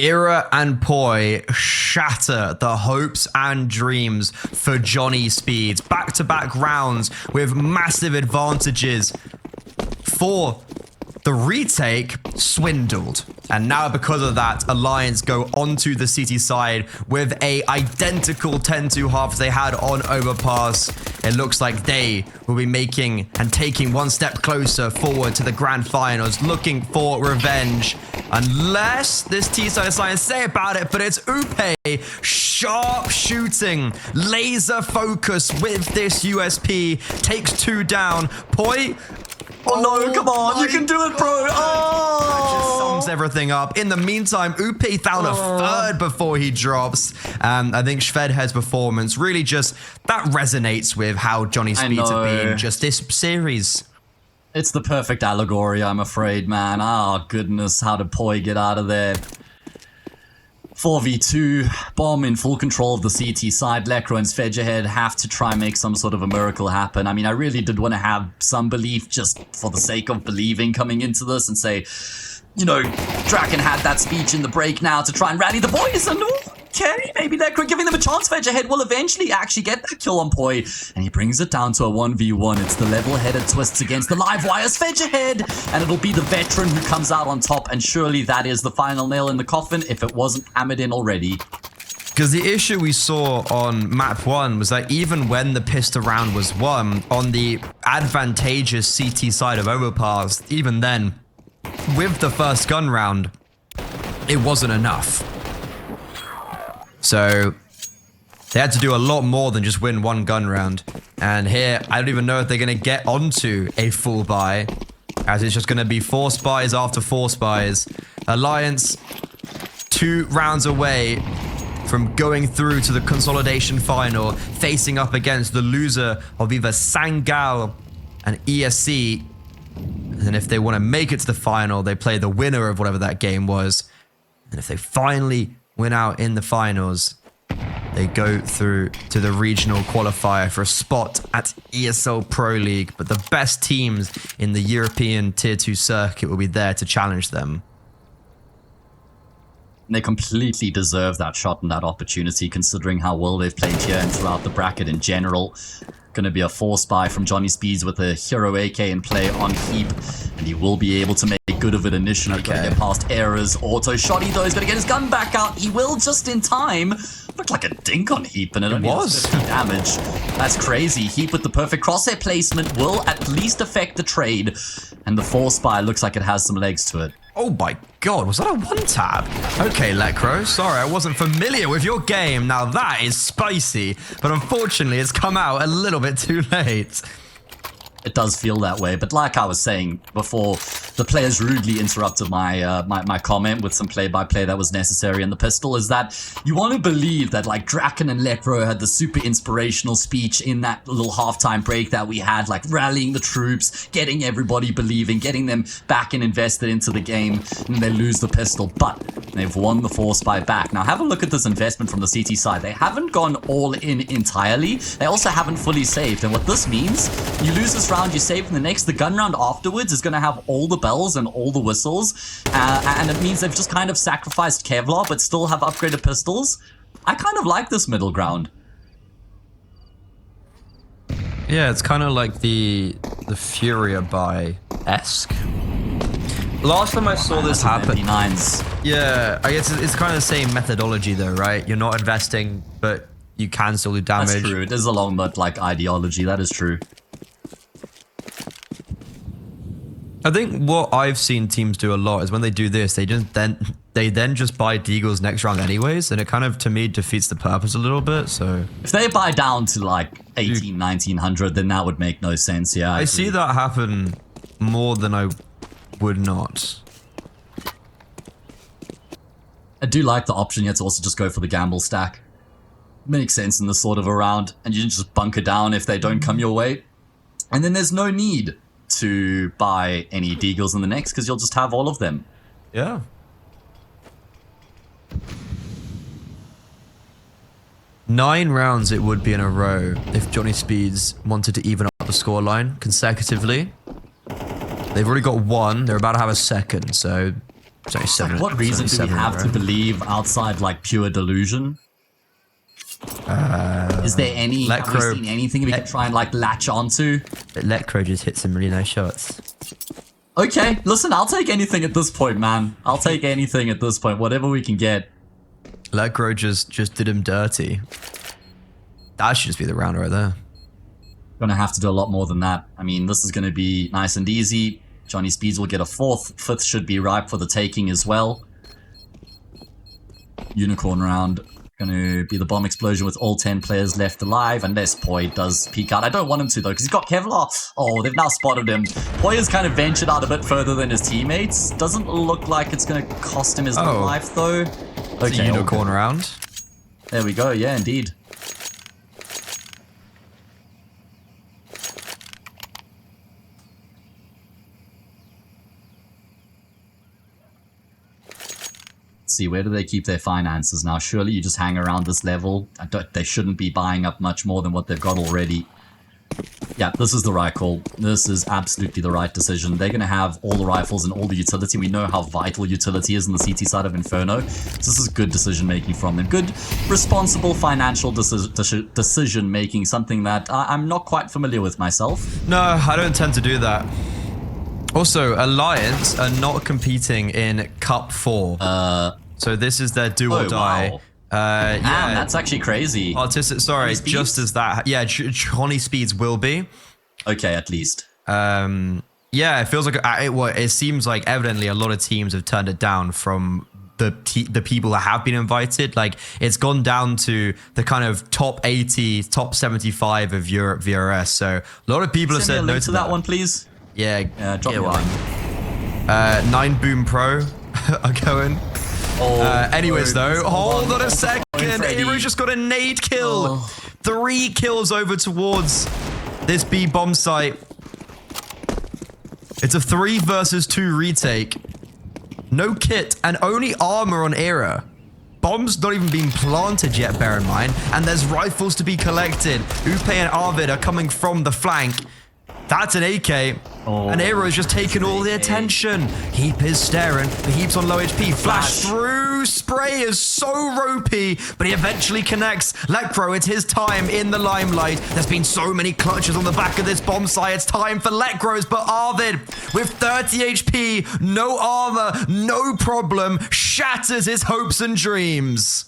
A: Ira and poiii shatter the hopes and dreams for Johnny Speeds. Back-to-back rounds with massive advantages for the retake swindled. And now because of that, Alliance go onto the CT side with a identical 10-2 half they had on Overpass. It looks like they will be making and taking one step closer forward to the grand finals, looking for revenge. Unless this T-side Alliance say about it, but it's poiii. Sharp shooting, laser focus with this USP. Takes 2 down. poiii.
B: Oh no, come on, you can do it, bro.
A: That just
B: Oh!
A: sums everything up. In the meantime, poiii found a third before he drops. I think Shvedhead's performance really just, that resonates with how Johnny Speeds have been just this series.
B: It's the perfect allegory, I'm afraid, man. Oh, goodness, how did poiii get out of there? 4v2, Bomb in full control of the CT side. Lekro and Svedgehead have to try and make some sort of a miracle happen. I mean, I really did want to have some belief just for the sake of believing coming into this and say, you know, Draken had that speech in the break now to try and rally the boys, and okay, maybe Lekro giving them a chance. Svedgehead will eventually actually get that kill on poiii, and he brings it down to a 1v1. It's the level-headed twists against the live wire Svedgehead, and it'll be the veteran who comes out on top, and surely that is the final nail in the coffin if it wasn't hammered in already.
A: Because the issue we saw on map 1 was that even when the pistol round was won on the advantageous CT side of Overpass, even then, with the first gun round, it wasn't enough. So they had to do a lot more than just win one gun round. And here, I don't even know if they're going to get onto a full buy, as it's just going to be 4 spies after 4 spies. Alliance 2 rounds away from going through to the consolidation final, facing up against the loser of either Sangal and ESC. And if they want to make it to the final, they play the winner of whatever that game was. And if they finally win out in the finals, they go through to the regional qualifier for a spot at ESL Pro League. But the best teams in the European Tier 2 circuit will be there to challenge them.
B: They completely deserve that shot and that opportunity, considering how well they've played here and throughout the bracket in general. Going to be a 4 spy from Johnny Speeds with a hero AK in play on Heap, and he will be able to make good of it initially. Going to get past errors. Auto shotty though, he's going to get his gun back out. He will just in time. Looked like a dink on Heap, and it only does 50 damage. That's crazy. Heap with the perfect crosshair placement will at least affect the trade, and the 4 spy looks like it has some legs to it.
A: Oh my god, was that a 1-tab? Okay, Lekro, sorry, I wasn't familiar with your game. Now that is spicy, but unfortunately it's come out a little bit too late.
B: It does feel that way, but like I was saying before, the players rudely interrupted my my comment with some play-by-play that was necessary in the pistol, is that you want to believe that like Draken and Lekro had the super inspirational speech in that little halftime break that we had, like rallying the troops, getting everybody believing, getting them back and invested into the game, and they lose the pistol, but they've won the 4 spy back. Now have a look at this investment from the CT side. They haven't gone all in entirely. They also haven't fully saved, and what this means, you lose this round, you save, and the gun round afterwards is going to have all the bells and all the whistles, and it means they've just kind of sacrificed Kevlar but still have upgraded pistols. I kind of like this middle ground.
A: Yeah, it's kind of like the Furia buy-esque. Last time I saw this happen,
B: MP9s.
A: yeah, I guess it's kind of the same methodology though, right? You're not investing, but you can still do damage.
B: That's true. It is along that like ideology. That is true.
A: I think what I've seen teams do a lot is when they do this, they then just buy Deagles next round anyways, and it kind of, to me, defeats the purpose a little bit, so...
B: If they buy down to like 18, 1900, then that would make no sense, yeah.
A: I see that happen more than I would not.
B: I do like the option yet to also just go for the gamble stack. Makes sense in this sort of a round, and you can just bunker down if they don't come your way. And then there's no need to buy any Deagles in the next, because you'll just have all of them.
A: Yeah. Nine rounds it would be in a row if Johnny Speeds wanted to even up the scoreline consecutively. They've already got 1. They're about to have a second, so It's only seven.
B: What reason
A: it's
B: do
A: only
B: we
A: seven in a
B: have to
A: row.
B: believe outside like pure delusion? Is there any?
A: Let
B: Have we
A: Crow-
B: seen anything we can try and like latch onto?
A: But Let Crow just hit some really nice shots.
B: Okay, listen, I'll take anything at this point, man. I'll take anything at this point, whatever we can get.
A: Let Crow just did him dirty. That should just be the round right there.
B: Gonna have to do a lot more than that. I mean, this is gonna be nice and easy. Johnny Speeds will get a fourth. Fifth should be ripe for the taking as well. Unicorn round. Gonna be the bomb explosion with all 10 players left alive, unless poiii does peek out. I don't want him to though, because he's got Kevlar. Oh, they've now spotted him. poiii has kind of ventured out a bit further than his teammates. Doesn't look like it's gonna cost him his life though.
A: It's a unicorn round.
B: There we go, yeah, indeed. See, where do they keep their finances now? Surely you just hang around this level. They shouldn't be buying up much more than what they've got already. Yeah, this is the right call. This is absolutely the right decision. They're going to have all the rifles and all the utility. We know how vital utility is in the CT side of Inferno. So this is good decision making from them. Good, responsible financial decision making, something that I'm not quite familiar with myself.
A: No, I don't tend to do that. Also, Alliance are not competing in Cup 4. So this is their do or die.
B: Wow.
A: Yeah,
B: Man, that's actually crazy.
A: sorry, just as that. Yeah, Johnny Speeds will be.
B: Okay, at least.
A: Yeah, it feels like it seems like evidently a lot of teams have turned it down from the people that have been invited. Like it's gone down to the kind of top 80, top 75 of Europe VRS. So a lot of people have
B: Send me
A: said
B: a
A: no
B: link
A: to
B: to that one, please.
A: Yeah,
B: Drop me
A: get
B: a
A: one.
B: link.
A: 9 Boom Pro are going. Anyways, though, hold on a second. Hero's just got a nade kill. 3 kills over towards this B bomb site. It's a 3 versus 2 retake. No kit and only armor on Era. Bombs not even being planted yet, bear in mind. And there's rifles to be collected. Upe and Arvid are coming from the flank. That's an AK. And Aero's just taken all the attention. Heap is staring, but Heap's on low HP. Flash through. Spray is so ropey, but he eventually connects. Letcrow, it's his time in the limelight. There's been so many clutches on the back of this bomb site. It's time for Letcrow's, but Arvid, with 30 HP, no armor, no problem, shatters his hopes and dreams.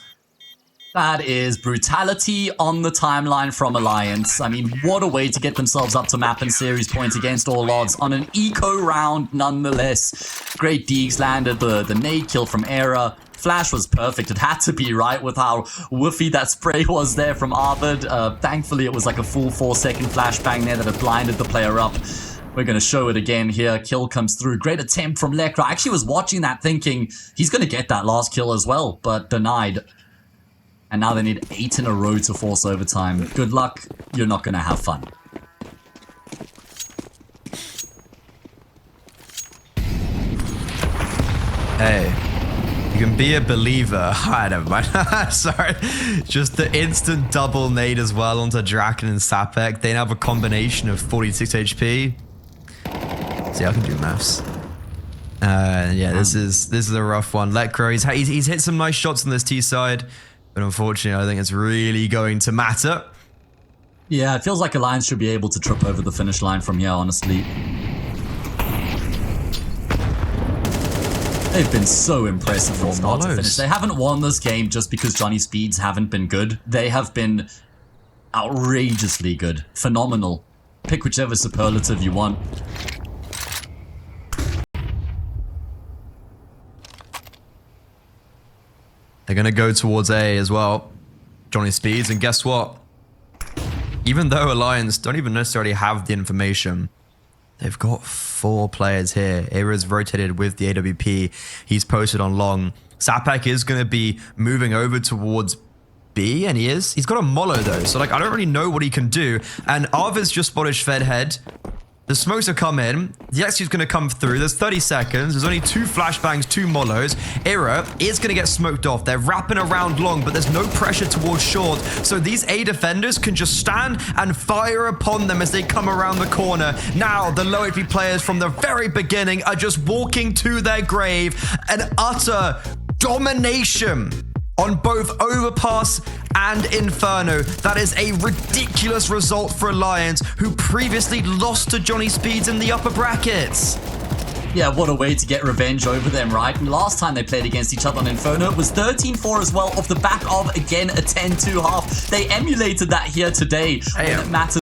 B: That is brutality on the timeline from Alliance. I mean, what a way to get themselves up to map and series points against all odds on an eco round nonetheless. Great Deegs landed the nade kill from Era. Flash was perfect. It had to be, right, with how woofy that spray was there from Arvid. Thankfully, it was like a full 4-second flashbang there that had blinded the player up. We're going to show it again here. Kill comes through. Great attempt from Lekra. I actually was watching that thinking he's going to get that last kill as well, but denied. And now they need 8 in a row to force overtime. Good luck. You're not going to have fun.
A: Hey, you can be a believer. I don't mind. Sorry. Just the instant double nade as well onto Draken and Sapek. They have a combination of 46 HP. See, I can do maths. Yeah, this is a rough one. Letcrow, he's hit some nice shots on this T side. But unfortunately, I think it's really going to matter.
B: Yeah, it feels like Alliance should be able to trip over the finish line from here, honestly. They've been so impressive from start to finish. They haven't won this game just because Johnny Speeds haven't been good. They have been outrageously good. Phenomenal. Pick whichever superlative you want.
A: They're going to go towards A as well. Johnny Speeds. And guess what? Even though Alliance don't even necessarily have the information, they've got 4 players here. Era's rotated with the AWP. He's posted on long. Sapek is going to be moving over towards B, and he is. He's got a Mollo though, so like I don't really know what he can do. And Arvid's just spotted Fed head. The smokes have come in. The execute's going to come through. There's 30 seconds. There's only 2 flashbangs, 2 molos. Era is going to get smoked off. They're wrapping around long, but there's no pressure towards short. So these A defenders can just stand and fire upon them as they come around the corner. Now, the low HP players from the very beginning are just walking to their grave. An utter domination on both Overpass and Inferno. That is a ridiculous result for Alliance, who previously lost to Johnny Speeds in the upper brackets.
B: Yeah, what a way to get revenge over them, right? And last time they played against each other on Inferno, it was 13-4 as well, off the back of, again, a 10-2 half. They emulated that here today when it mattered.